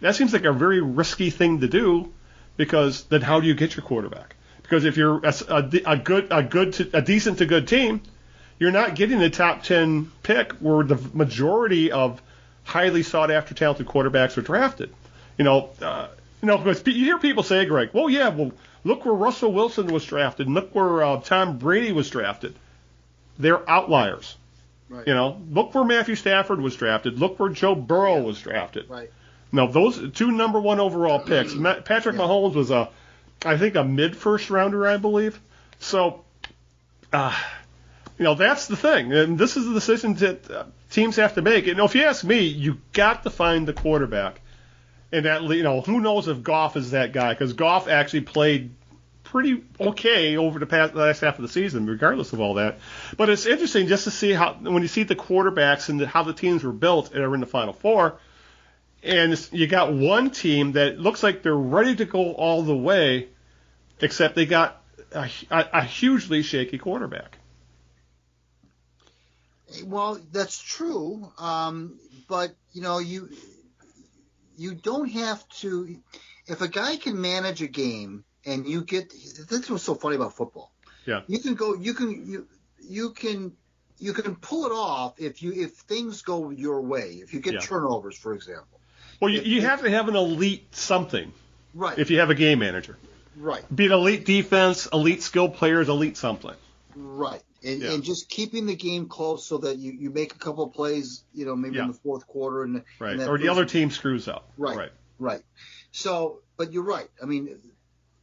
that seems like a very risky thing to do, because then how do you get your quarterback? Because if you're a decent to good team, you're not getting the top 10 pick where the majority of highly sought after talented quarterbacks are drafted. Because you hear people say, Greg, look where Russell Wilson was drafted, and look where Tom Brady was drafted. They're outliers. Right. Look where Matthew Stafford was drafted. Look where Joe Burrow was drafted. Right. Now, those 2 number 1 overall picks. Patrick Mahomes was I think a mid-first rounder, I believe. So, that's the thing, and this is the decision that teams have to make. If you ask me, you got to find the quarterback. And that, who knows if Goff is that guy? Because Goff actually played pretty okay over the last half of the season, regardless of all that. But it's interesting just to see how, when you see the quarterbacks and how the teams were built and are in the Final Four, and you got one team that looks like they're ready to go all the way, except they got a hugely shaky quarterback. Well, that's true, but you don't have to. If a guy can manage a game, and you get, that's what's so funny about football. Yeah, you can pull it off if things go your way. If you get turnovers, for example. Well, you have to have an elite something. Right. If you have a game manager. Right. Be it elite defense, elite skill players, elite something. Right. And just keeping the game close so that you make a couple of plays, maybe in the fourth quarter. And or the other team screws up. Right. So, but you're right. I mean,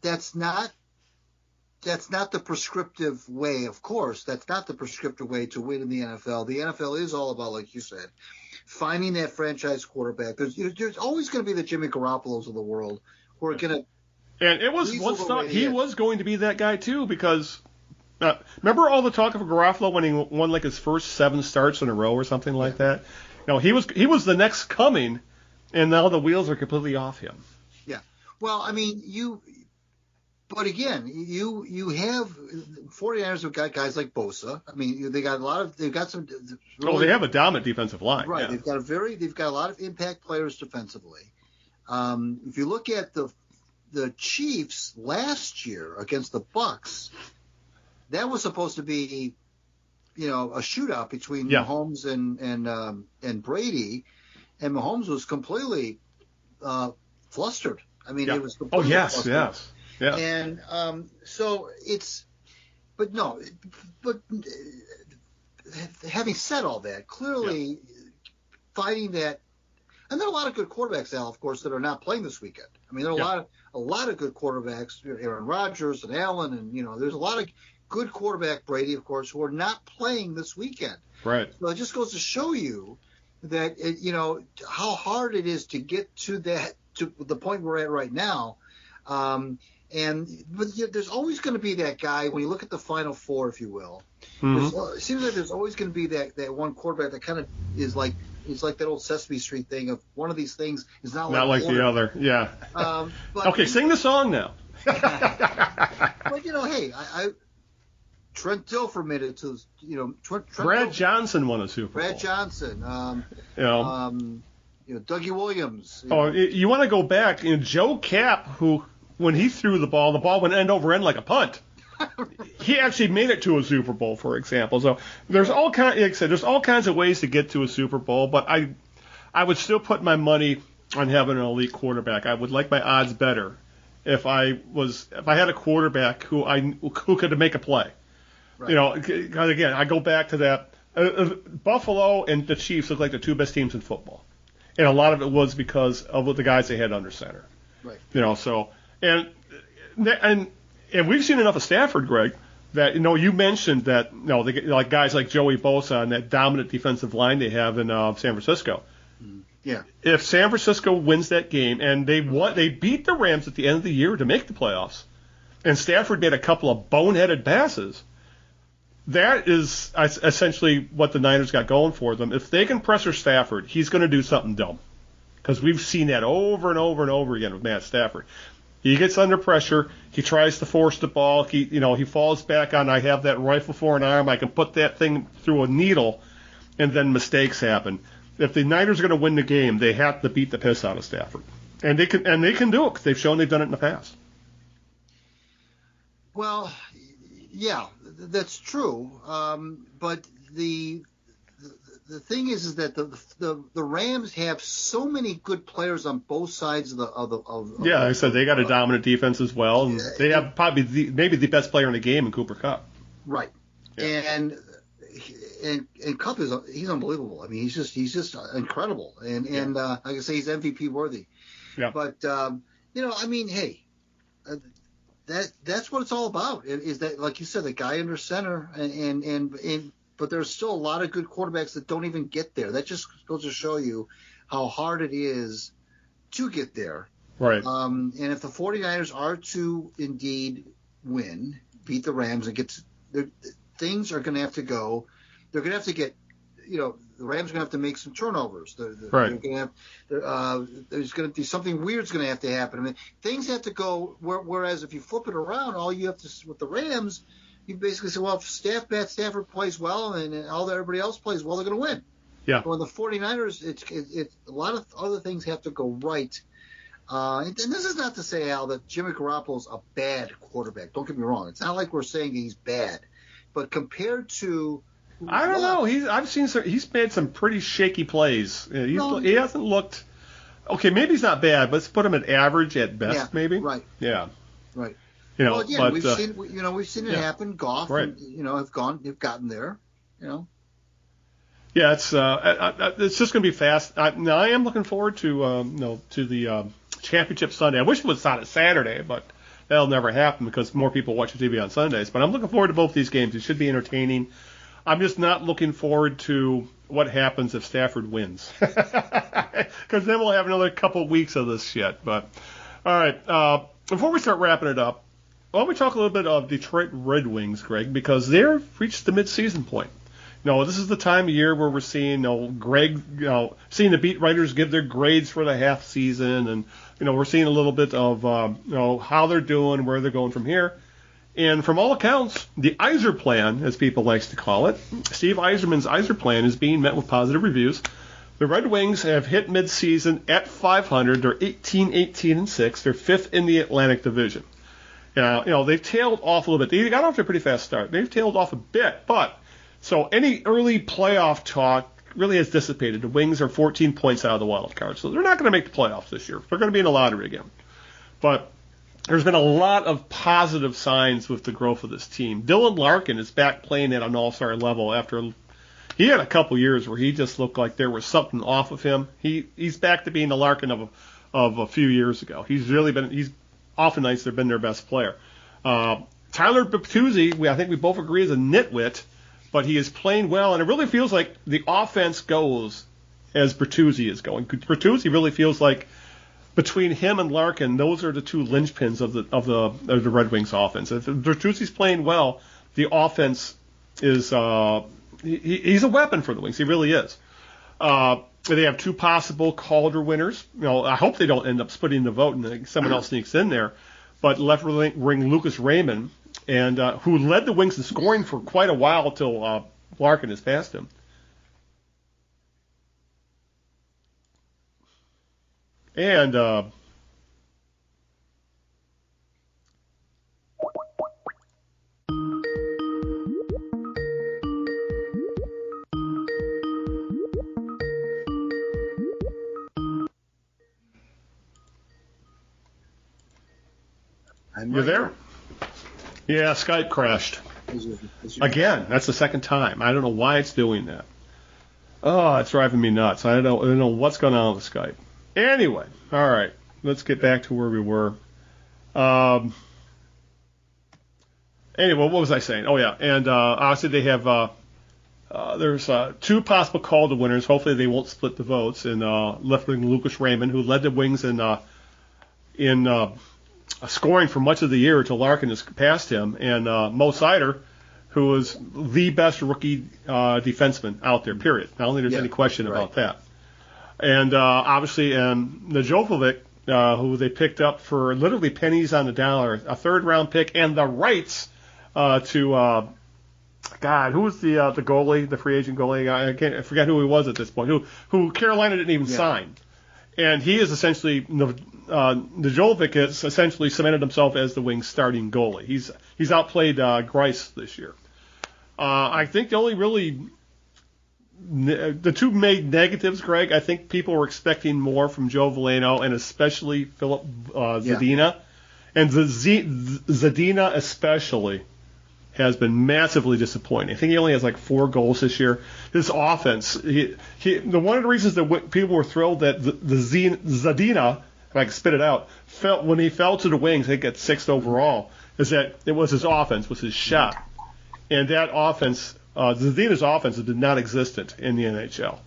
that's not the prescriptive way, of course. That's not the prescriptive way to win in the NFL. The NFL is all about, like you said, finding that franchise quarterback. There's always going to be the Jimmy Garoppolos of the world who are going to. And it was once thought he was going to be that guy too, because remember all the talk of Garoppolo when he won like his first 7 starts in a row or something like that. He was the next coming, and now the wheels are completely off him. Yeah. Well, I mean, but again, you have 49ers have got guys like Bosa. I mean, they've got some. They have a dominant defensive line. Right. Yeah. They've got a lot of impact players defensively. If you look at the Chiefs last year against the Bucs, that was supposed to be, a shootout between Mahomes and Brady, and Mahomes was completely flustered. I mean, it was completely flustered. Yes. Yeah. And so but having said all that, clearly fighting that, and there are a lot of good quarterbacks, Al, of course, that are not playing this weekend. I mean, there are a lot of good quarterbacks, Aaron Rodgers and Allen, and there's a lot of good quarterback, Brady, of course, who are not playing this weekend. Right. So it just goes to show you that how hard it is to get to the point we're at right now. But there's always going to be that guy when you look at the Final Four, if you will. It seems like there's always going to be that one quarterback that kind of is like that old Sesame Street thing of one of these things is not like the other. Yeah. But, okay, sing the song now. But hey, Trent Dilfer made it to Brad Johnson won a Super Bowl. Brad Johnson. Dougie Williams. You want to go back? Joe Cap, who when he threw the ball went end over end like a punt. He actually made it to a Super Bowl, for example. So there's all kinds of ways to get to a Super Bowl, but I would still put my money on having an elite quarterback. I would like my odds better if I had a quarterback who could make a play. Right. Again, I go back to that. Buffalo and the Chiefs look like the two best teams in football, and a lot of it was because of the guys they had under center. Right. So and we've seen enough of Stafford, Greg, that you mentioned that they get like guys like Joey Bosa and that dominant defensive line they have in San Francisco. Yeah. If San Francisco wins that game and they beat the Rams at the end of the year to make the playoffs, and Stafford made a couple of boneheaded passes, that is essentially what the Niners got going for them. If they can pressure Stafford, he's going to do something dumb, because we've seen that over and over and over again with Matt Stafford. He gets under pressure. He tries to force the ball. He falls back on, I have that rifle for an arm. I can put that thing through a needle, and then mistakes happen. If the Niners are going to win the game, they have to beat the piss out of Stafford, and they can do it because they've shown they've done it in the past. Well, yeah, that's true. But the thing is that the Rams have so many good players on both sides of the. I said they got a dominant defense as well, and they have probably maybe the best player in the game in Cooper Kupp. Right, yeah. And Kupp he's unbelievable. I mean, he's just incredible, and like I say, he's MVP worthy. Yeah. But I mean, hey, that's what it's all about. Is that, like you said, the guy under center, and but there's still a lot of good quarterbacks that don't even get there. That just goes to show you how hard it is to get there. Right. And if the 49ers are to indeed beat the Rams, and things are going to have to go. They're going to have to get, the Rams are going to have to make some turnovers. Right. They're going to have, there's going to be something weird's going to have to happen. I mean, things have to go. Whereas if you flip it around, all you have to with the Rams, you basically say, well, if Matt Stafford plays well and everybody else plays well, they're going to win. Yeah. When the 49ers, it's a lot of other things have to go right. And this is not to say, Al, that Jimmy Garoppolo's a bad quarterback. Don't get me wrong. It's not like we're saying he's bad, but compared to I don't know. He's made some pretty shaky plays. He hasn't looked okay. Maybe he's not bad, but let's put him at average at best. Yeah, maybe. Right. Yeah. Right. Well, again, we've seen it happen. Goff, right. have gotten there. Yeah, it's just going to be fast. Now I am looking forward to the championship Sunday. I wish it was on a Saturday, but that'll never happen because more people watch the TV on Sundays. But I'm looking forward to both these games. It should be entertaining. I'm just not looking forward to what happens if Stafford wins, because then we'll have another couple of weeks of this shit. But all right, before we start wrapping it up, why don't we talk a little bit of Detroit Red Wings, Greg, because they've reached the mid-season point. This is the time of year where we're seeing, seeing the beat writers give their grades for the half season, and we're seeing a little bit of how they're doing, where they're going from here. And from all accounts, the Yzer plan, as people likes to call it, Steve Yzerman's Yzer plan is being met with positive reviews. The Red Wings have hit mid-season at 500. They're 18-6. They're fifth in the Atlantic Division. They've tailed off a little bit. They got off to a pretty fast start. They've tailed off a bit, but so any early playoff talk really has dissipated. The Wings are 14 points out of the wild card, so they're not going to make the playoffs this year. They're going to be in the lottery again. But there's been a lot of positive signs with the growth of this team. Dylan Larkin is back playing at an all-star level after he had a couple years where he just looked like there was something off of him. He's back to being the Larkin of a few years ago. He's often nights they've been their best player. Tyler Bertuzzi, I think we both agree, is a nitwit, but he is playing well, and it really feels like the offense goes as Bertuzzi is going. Bertuzzi really feels like between him and Larkin, those are the two linchpins of the Red Wings offense. If Bertuzzi's playing well, the offense is he's a weapon for the Wings. He really is. They have two possible Calder winners. I hope they don't end up splitting the vote and someone else sneaks in there. But left wing Lucas Raymond, and who led the Wings in scoring for quite a while till Larkin has passed him. And you're there? Yeah, Skype crashed. Again, that's the second time. I don't know why it's doing that. Oh, it's driving me nuts. I don't know what's going on with Skype. Anyway, all right, let's get back to where we were. Anyway, what was I saying? Oh, yeah, and obviously they have there's two possible Calder winners. Hopefully they won't split the votes. And left wing Lucas Raymond, who led the Wings in scoring for much of the year until Larkin has passed him, and Mo Sider, who was the best rookie defenseman out there, period. I don't think there's any question about that. And obviously, Djokovic, who they picked up for literally pennies on the dollar, a third-round pick, and the rights to who was the goalie, the free agent goalie? I forget who he was at this point. Who Carolina didn't even sign, and he is essentially Djokovic has essentially cemented himself as the Wings' starting goalie. He's outplayed Grice this year. I think the only really the two main negatives, Greg, I think people were expecting more from Joe Veleno and especially Philip Zadina. And Zadina especially has been massively disappointing. I think he only has like 4 goals this year. His offense, one of the reasons that people were thrilled that the Zadina, if I can spit it out, when he fell to the Wings, I think at 6th overall, is that it was his offense, was his shot. And that offense, Zadina's offense is non-existent in the NHL.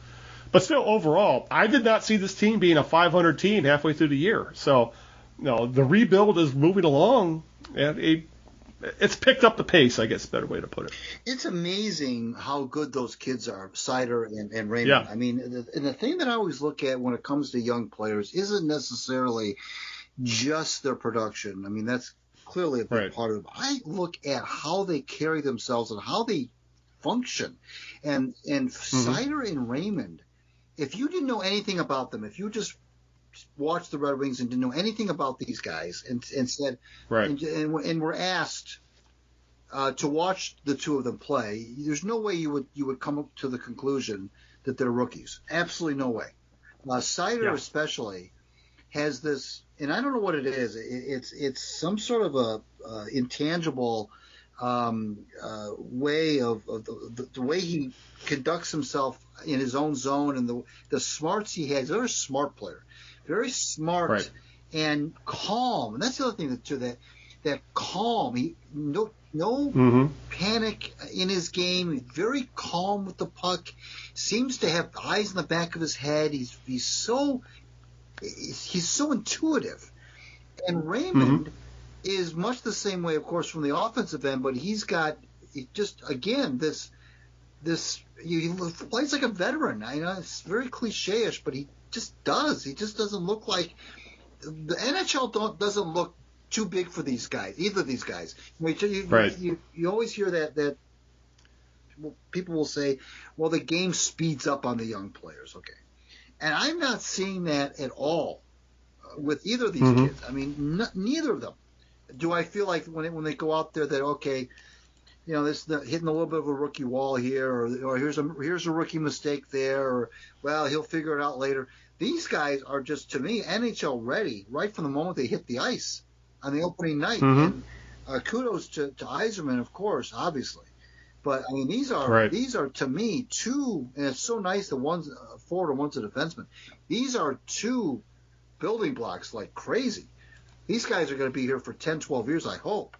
But still, overall, I did not see this team being a 500 team halfway through the year. So, the rebuild is moving along, and it's picked up the pace, I guess is a better way to put it. It's amazing how good those kids are, Sider and Raymond. Yeah. I mean, the thing that I always look at when it comes to young players isn't necessarily just their production. I mean, that's clearly a big part of it. I look at how they carry themselves and how they function. And Sider and Raymond, if you didn't know anything about them, if you just watched the Red Wings and didn't know anything about these guys and said and were asked to watch the two of them play, there's no way you would come up to the conclusion that they're rookies. Absolutely no way. Sider especially, has this, and I don't know what it is. It's some sort of a intangible way of the way he conducts himself in his own zone, and the smarts he has. He's a very smart player, very smart and calm. And that's the other thing too, that calm. He no panic in his game. He's very calm with the puck. Seems to have eyes in the back of his head. He's so intuitive. And Raymond is much the same way, of course, from the offensive end, but he just again this he plays like a veteran. I know it's very cliche-ish, but he just does. He just doesn't look like the NHL doesn't look too big for these guys, either of these guys. You always hear that people will say, well, the game speeds up on the young players. Okay. And I'm not seeing that at all with either of these kids. I mean, neither of them. Do I feel like when they go out there that, okay, this hitting a little bit of a rookie wall here, or here's a rookie mistake there, or, well, he'll figure it out later. These guys are just, to me, NHL ready right from the moment they hit the ice on the opening night. And kudos to Yzerman, of course, obviously. But, I mean, these are to me two, and it's so nice that one's a forward and one's a defenseman. These are two building blocks like crazy. These guys are going to be here for 10, 12 years, I hope.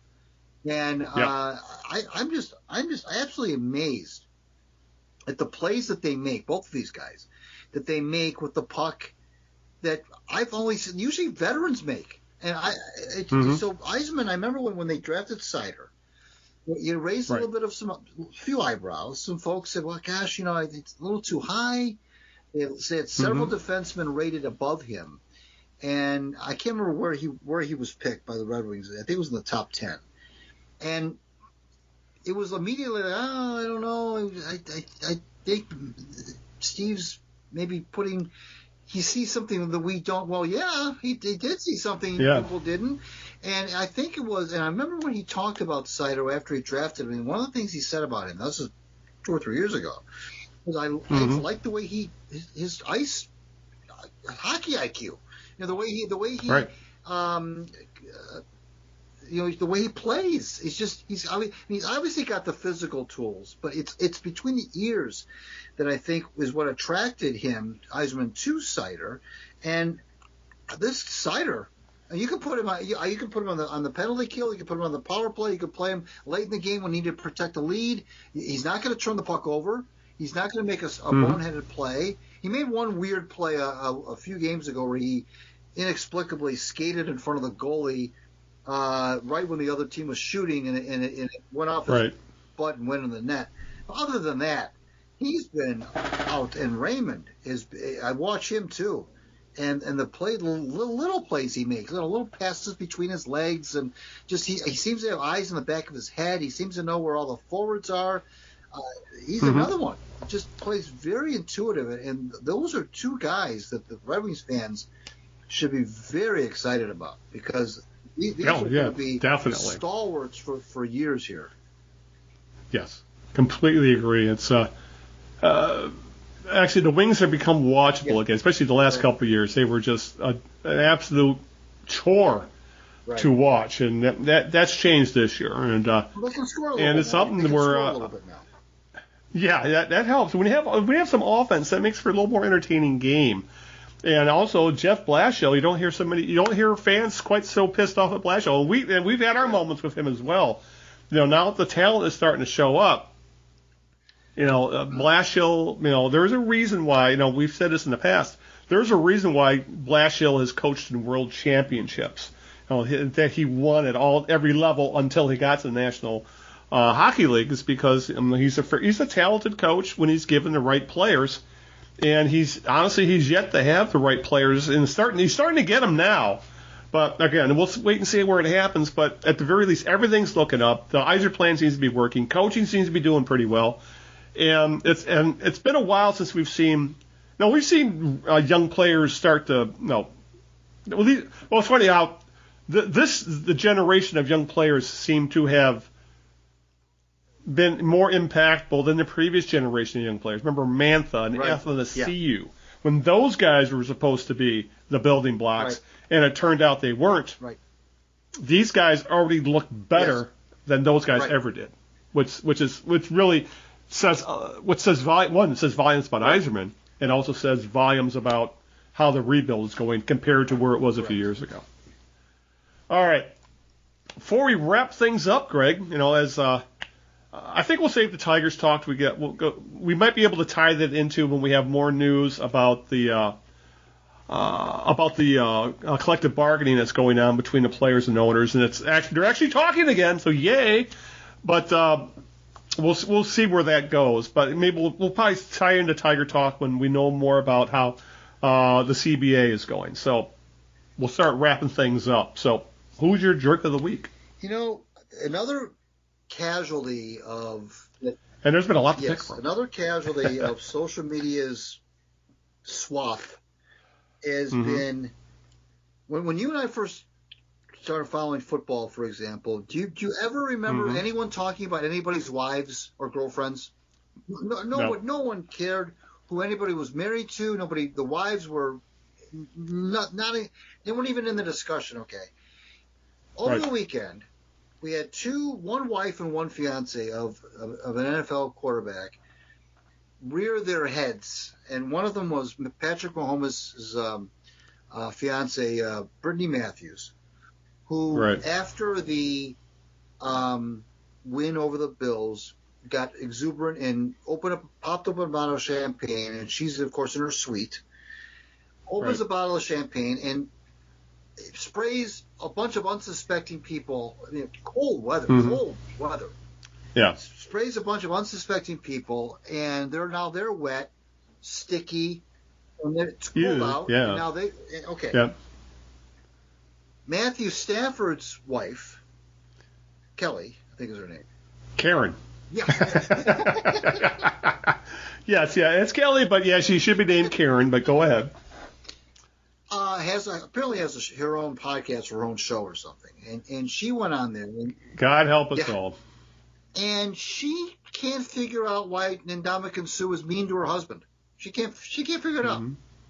And I'm just absolutely amazed at the plays that they make, both of these guys, that they make with the puck that I've only seen, usually veterans make. And so Yzerman, I remember when they drafted Sider, you raised a little bit of a few eyebrows. Some folks said, well, gosh, it's a little too high. They had several defensemen rated above him. And I can't remember where he was picked by the Red Wings. I think it was in the top 10. And it was immediately like, I don't know. I think Steve's maybe he sees something that we don't. Well, yeah, he did see something people didn't. And I think it was, and I remember when he talked about Sider after he drafted him, and one of the things he said about him, this was 2 or 3 years ago, was I liked the way his ice hockey IQ. The way he the way he plays. He's obviously got the physical tools, but it's between the ears that I think is what attracted him, Yzerman, to Sider. And this Sider, you can put him on the penalty kill, you can put him on the power play, you can play him late in the game when you need to protect a lead. He's not going to turn the puck over. He's not going to make a boneheaded play. He made one weird play a few games ago where he inexplicably skated in front of the goalie right when the other team was shooting, and it went off his butt and went in the net. Other than that, he's been out, and Raymond I watch him too, and the little plays he makes, little passes between his legs, and just he seems to have eyes in the back of his head. He seems to know where all the forwards are. He's another one. Just plays very intuitive, and those are two guys that the Red Wings fans should be very excited about, because these are going to be stalwarts for years here. Yes, completely agree. It's actually the Wings have become watchable again, especially the last couple of years. They were just an absolute chore to watch, and that's changed this year. And it's something where that helps. When you have some offense, that makes for a little more entertaining game. And also Jeff Blashill, you don't hear fans quite so pissed off at Blashill. And we've had our moments with him as well. Now the talent is starting to show up. Blashill, there's a reason why, we've said this in the past, there's a reason why Blashill has coached in world championships. That he won at every level until he got to the National Hockey League, is because he's a talented coach when he's given the right players. And he's yet to have the right players, and he's starting to get them now. But again, we'll wait and see where it happens. But at the very least, everything's looking up. The Yzer plan seems to be working. Coaching seems to be doing pretty well. And it's been a while since we've seen young players start to it's funny how the generation of young players seem to have been more impactful than the previous generation of young players. Remember Mantha and Athanasiou when those guys were supposed to be the building blocks, and it turned out they weren't. Right. These guys already look better than those guys ever did, which really says it says volumes about Yzerman, and also says volumes about how the rebuild is going compared to where it was a few years ago. All right. Before we wrap things up, Greg, as I think we'll save the Tigers talk. We might be able to tie that into when we have more news about the collective bargaining that's going on between the players and owners, and they're actually talking again. So yay! But we'll see where that goes. But maybe we'll probably tie into Tiger talk when we know more about how the CBA is going. So we'll start wrapping things up. So who's your jerk of the week? Another casualty of... And there's been a lot to pick from. Another casualty of social media's swath has been... When you and I first started following football, for example, do you ever remember anyone talking about anybody's wives or girlfriends? No one cared who anybody was married to. The wives were they weren't even in the discussion, okay? Over the weekend, we had one wife and one fiance of an NFL quarterback rear their heads, and one of them was Patrick Mahomes' fiance, Brittany Matthews, who after the win over the Bills got exuberant and popped up a bottle of champagne, and she's of course in her suite, opens a bottle of champagne and sprays a bunch of unsuspecting people. Cold weather. Yeah. Sprays a bunch of unsuspecting people, and they're wet, sticky, and it's cold out. Yeah. And now Yeah. Matthew Stafford's wife, Kelly, I think is her name. Karen. Yeah. Yes, it's Kelly, but she should be named Karen. But go ahead. Apparently has her own podcast, her own show or something, and she went on there. And, God help us all. And she can't figure out why Ndamukong Suh is mean to her husband. She can't figure it out.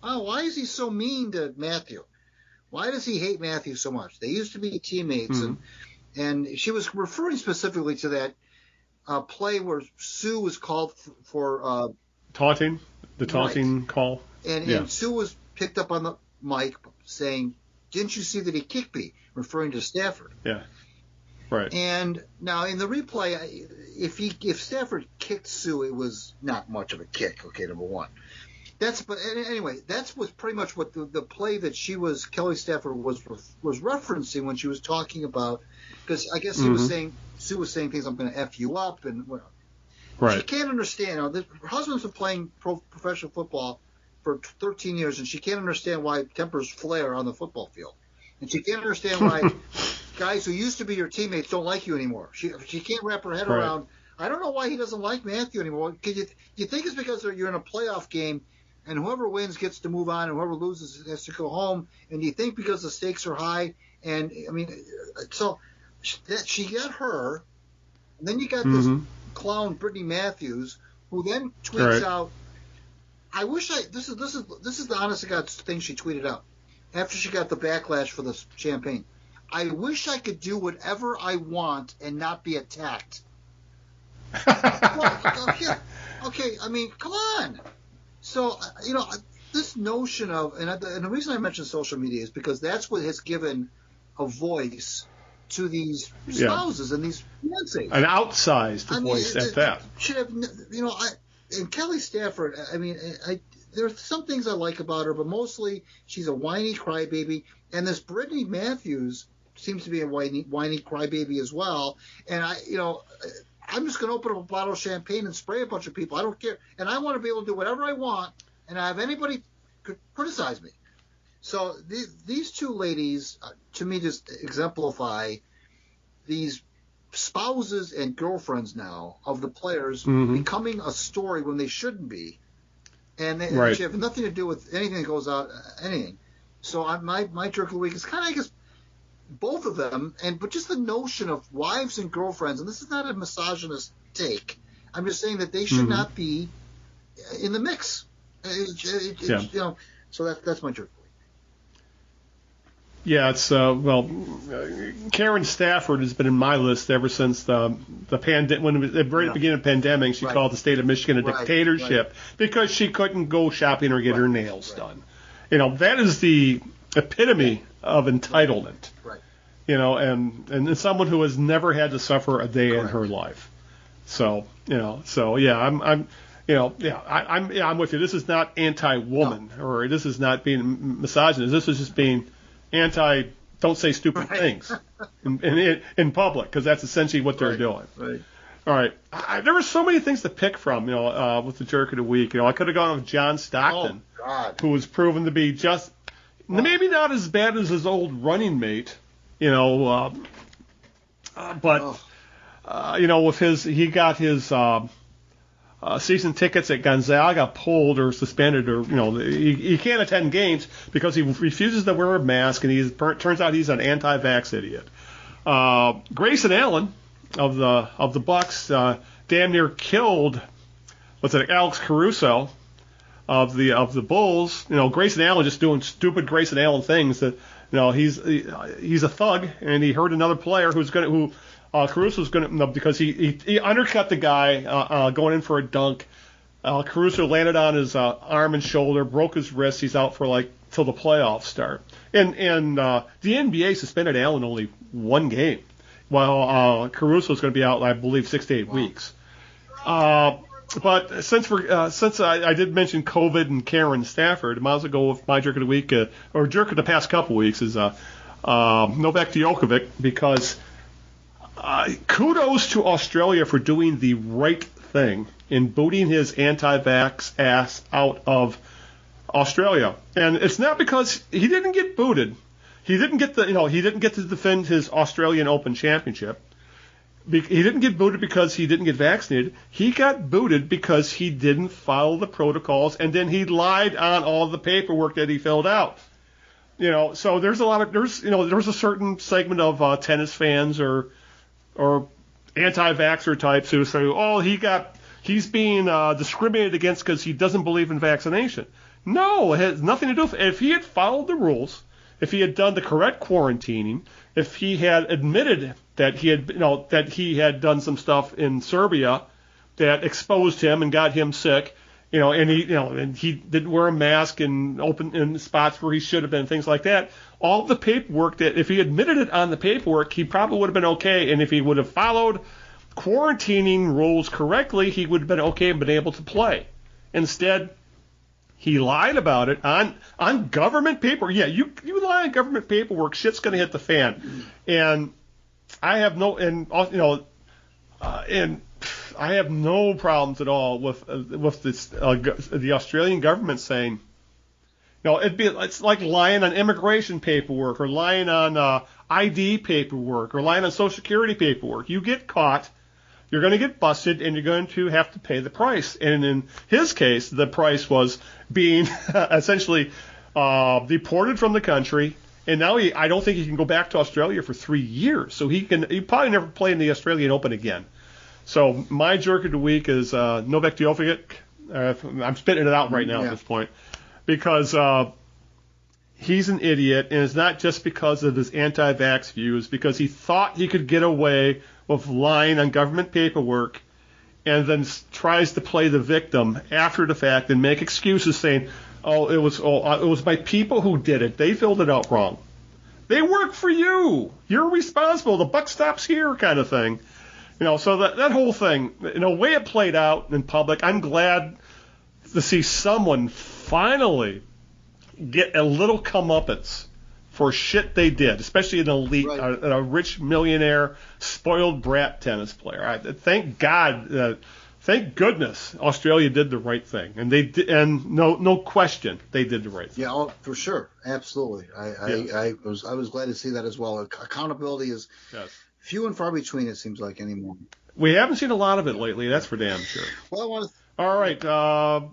Oh, why is he so mean to Matthew? Why does he hate Matthew so much? They used to be teammates, and she was referring specifically to that play where Sue was called for taunting, the taunting call, and Sue was picked up on the mic saying, "Didn't you see that he kicked me?" referring to Stafford. Yeah. Right. And now in the replay, if Stafford kicked Sue, it was not much of a kick. Okay, number one. But anyway, that's was pretty much what the play that Kelly Stafford was referencing when she was talking about, because I guess Sue was saying things, I'm going to F you up, and whatever. Right. She can't understand. Her husband's been playing professional football for 13 years, and she can't understand why tempers flare on the football field, and she can't understand why guys who used to be your teammates don't like you anymore. She can't wrap her head around. I don't know why he doesn't like Matthew anymore. You think it's because you're in a playoff game, and whoever wins gets to move on, and whoever loses has to go home. And you think because the stakes are high, and so that she got her, and then you got this clown Brittany Matthews, who then tweets out, "I wish this is the honest to God thing she tweeted out after she got the backlash for the champagne. I wish I could do whatever I want and not be attacked." Okay, come on. So, this notion of, and the reason I mention social media is because that's what has given a voice to these spouses and these fiancés. An outsized voice at that. Should have, and Kelly Stafford, there are some things I like about her, but mostly she's a whiny crybaby, and this Brittany Matthews seems to be a whiny crybaby as well. And I'm just going to open up a bottle of champagne and spray a bunch of people. I don't care. And I want to be able to do whatever I want and not have anybody criticize me. So these two ladies, to me, just exemplify these spouses and girlfriends now of the players becoming a story when they shouldn't be. And they have nothing to do with anything that goes out, anything. So my jerk of the week is kind of, I guess, both of them, but just the notion of wives and girlfriends, and this is not a misogynist take. I'm just saying that they should not be in the mix. You know, so that's my jerk. Yeah, it's Karen Stafford has been in my list ever since the pandemic. When at the very beginning of the pandemic, she called the state of Michigan a dictatorship because she couldn't go shopping or get her nails done. You know, that is the epitome of entitlement. Right. You know, and someone who has never had to suffer a day in her life. So I'm with you. This is not anti-woman or this is not being misogynist. This is just being don't say stupid things in public, because that's essentially what they're doing. Right. All right. There were so many things to pick from, with the jerk of the week. I could have gone with John Stockton, who was proven to be just maybe not as bad as his old running mate, with he got his season tickets at Gonzaga pulled or suspended, or he can't attend games because he refuses to wear a mask, and turns out he's an anti-vax idiot. Grayson Allen of the Bucks damn near killed Alex Caruso of the Bulls. Grayson Allen just doing stupid Grayson Allen things that he's a thug, and he hurt another player Caruso's going to, because he undercut the guy going in for a dunk. Caruso landed on his arm and shoulder, broke his wrist. He's out for till the playoffs start. And the NBA suspended Allen only one game, while Caruso's going to be out, I believe, 6 to 8 weeks. But since I did mention COVID and Karen Stafford, I might as well go with my jerk of the week, or jerk of the past couple weeks, is Novak Djokovic, because kudos to Australia for doing the right thing in booting his anti-vax ass out of Australia. And it's not because he didn't get booted. He didn't get to defend his Australian Open championship. He didn't get booted because he didn't get vaccinated. He got booted because he didn't follow the protocols, and then he lied on all the paperwork that he filled out. So there's a certain segment of tennis fans or anti-vaxxer types who say, he's being discriminated against because he doesn't believe in vaccination. No, it has nothing to do with it. If he had followed the rules, if he had done the correct quarantining, if he had admitted that he had done some stuff in Serbia that exposed him and got him sick, and he didn't wear a mask and open in spots where he should have been, things like that. All the paperwork that, if he admitted it on the paperwork, he probably would have been okay. And if he would have followed quarantining rules correctly, he would have been okay and been able to play. Instead, he lied about it on government paper. Yeah, you lie on government paperwork, shit's going to hit the fan. And I have no problems at all with this the Australian government saying, it's like lying on immigration paperwork, or lying on ID paperwork, or lying on Social Security paperwork. You get caught, you're going to get busted, and you're going to have to pay the price. And in his case, the price was being essentially deported from the country. And now I don't think he can go back to Australia for 3 years. So he probably never play in the Australian Open again. So my jerk of the week is Novak Djokovic. I'm spitting it out right now at this point, because he's an idiot, and it's not just because of his anti-vax views, because he thought he could get away with lying on government paperwork, and then tries to play the victim after the fact and make excuses saying, it was my people who did it. They filled it out wrong. They work for you. You're responsible. The buck stops here, kind of thing. So that whole thing, the way it played out in public, I'm glad to see someone finally get a little comeuppance for shit they did, especially an elite, a rich millionaire, spoiled brat tennis player. Thank goodness Australia did the right thing, and they did, and no question they did the right thing. Yeah, for sure, absolutely. I was glad to see that as well. Accountability is few and far between, it seems like, anymore. We haven't seen a lot of it lately. That's for damn sure. Well, all right.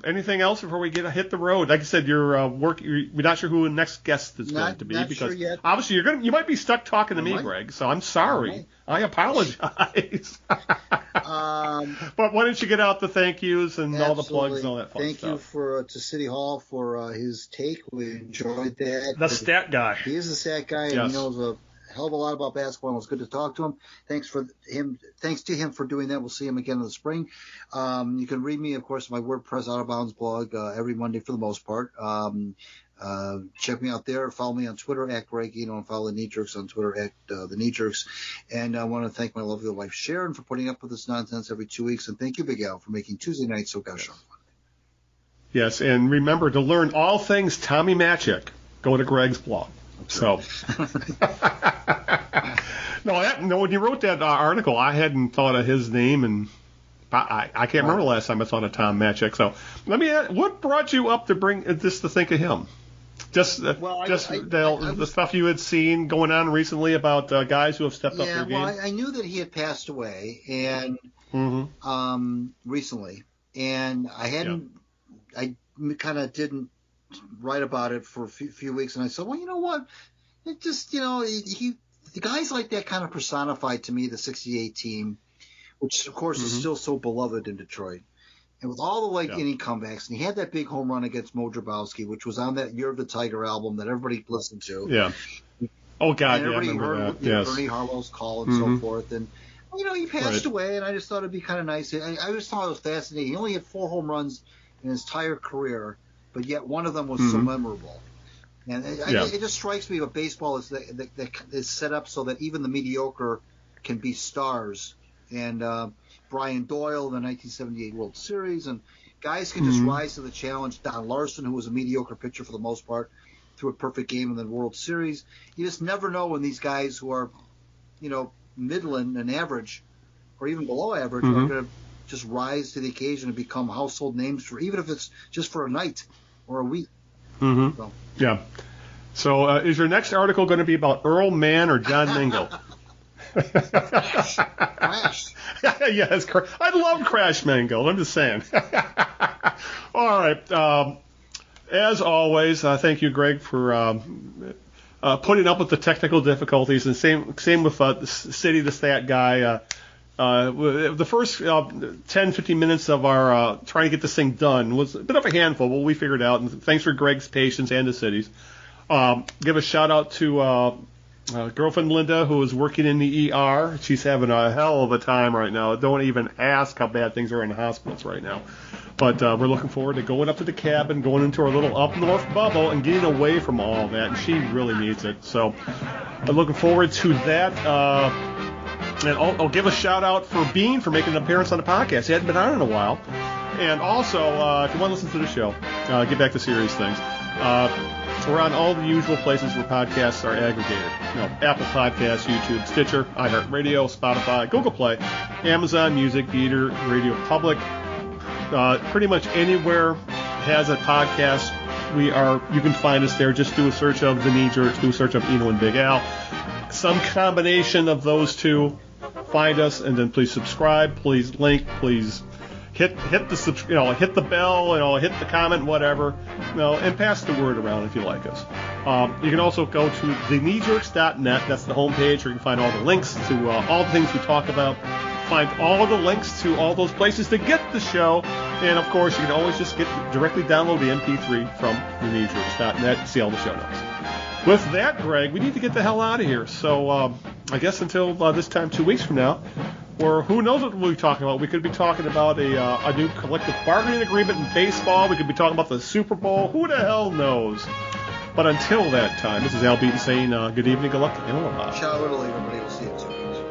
Anything else before we hit the road? Like I said, you're not sure who the next guest is going to be, because sure yet. Obviously you might be stuck talking to me, Greg. So I'm sorry. I apologize. But why don't you get out the thank yous and all the plugs and all that fun Thank stuff. you to Siddy Hall for his take. We enjoyed that. The stat guy. He is a stat guy, and he knows a hell of a lot about basketball. And it was good to talk to him. Thanks to him for doing that. We'll see him again in the spring. You can read me, of course, my WordPress Out of Bounds blog every Monday for the most part. Check me out there. Follow me on Twitter at Greg Eno, and follow the Knee Jerks on Twitter at the Knee Jerks. And I want to thank my lovely wife Sharon for putting up with this nonsense every 2 weeks, and thank you, Big Al, for making Tuesday night so gosh fun. Yes, and remember to learn all things Tommy Matchik. Go to Greg's blog. So, no, when you wrote that article, I hadn't thought of his name, and I can't remember the last time I thought of Tom Matchik. So, let me ask, what brought you up to bring this to think of him? Just the stuff you had seen going on recently about guys who have stepped up their game. Yeah, well, I knew that he had passed away, and recently, and I hadn't, I kind of didn't write about it for a few weeks, and I said, well, you know what? It just, the guys like that kind of personified to me the '68 team, which of course is still so beloved in Detroit. And with all the inning comebacks, and he had that big home run against Mo Drabowski, which was on that Year of the Tiger album that everybody listened to. Yeah. Oh God, and everybody heard Bernie Harlow's call and so forth. And he passed away, and I just thought it'd be kind of nice. I just thought it was fascinating. He only had 4 home runs in his entire career, but yet one of them was so memorable. And it just strikes me that baseball is set up so that even the mediocre can be stars. And Brian Doyle in the 1978 World Series, and guys can just rise to the challenge. Don Larson, who was a mediocre pitcher for the most part, threw a perfect game in the World Series. You just never know when these guys who are, middling and average, or even below average, are going to just rise to the occasion and become household names for, even if it's just for a night or a week. So. Yeah. So is your next article going to be about Earl Mann or John Mingle? Crash. Yes, I love Crash Mangle. I'm just saying. All right. As always, thank you, Greg, for putting up with the technical difficulties. And same with Siddy, the stat guy. The first 10, 15 minutes of our trying to get this thing done was a bit of a handful, but we figured it out. And thanks for Greg's patience and the Siddy's. Give a shout out to girlfriend Linda, who is working in the ER. She's having a hell of a time right now. Don't even ask how bad things are in the hospitals right now. But we're looking forward to going up to the cabin, going into our little up north bubble, and getting away from all that. And she really needs it. So I'm looking forward to that. And I'll give a shout out for Bean for making an appearance on the podcast. He hadn't been on in a while. And also, if you want to listen to the show, get back to serious things. We're on all the usual places where podcasts are aggregated. Apple Podcasts, YouTube, Stitcher, iHeartRadio, Spotify, Google Play, Amazon Music, Deezer, Radio Public. Pretty much anywhere has a podcast, you can find us there. Just do a search of The Knee Jerks, do a search of Eno and Big Al. Some combination of those two. Find us, and then please subscribe, please link, please hit the bell, hit the comment, whatever, and pass the word around if you like us. You can also go to thekneejerks.net. That's the homepage where you can find all the links to all the things we talk about. Find all the links to all those places to get the show, and of course, you can always just directly download the MP3 from thekneejerks.net and see all the show notes. With that, Greg, we need to get the hell out of here. So I guess until this time 2 weeks from now, or who knows what we'll be talking about. We could be talking about a new collective bargaining agreement in baseball. We could be talking about the Super Bowl. Who the hell knows? But until that time, this is Al Beaton saying good evening, good luck, and aloha. Ciao, Italy, everybody. We'll see you soon.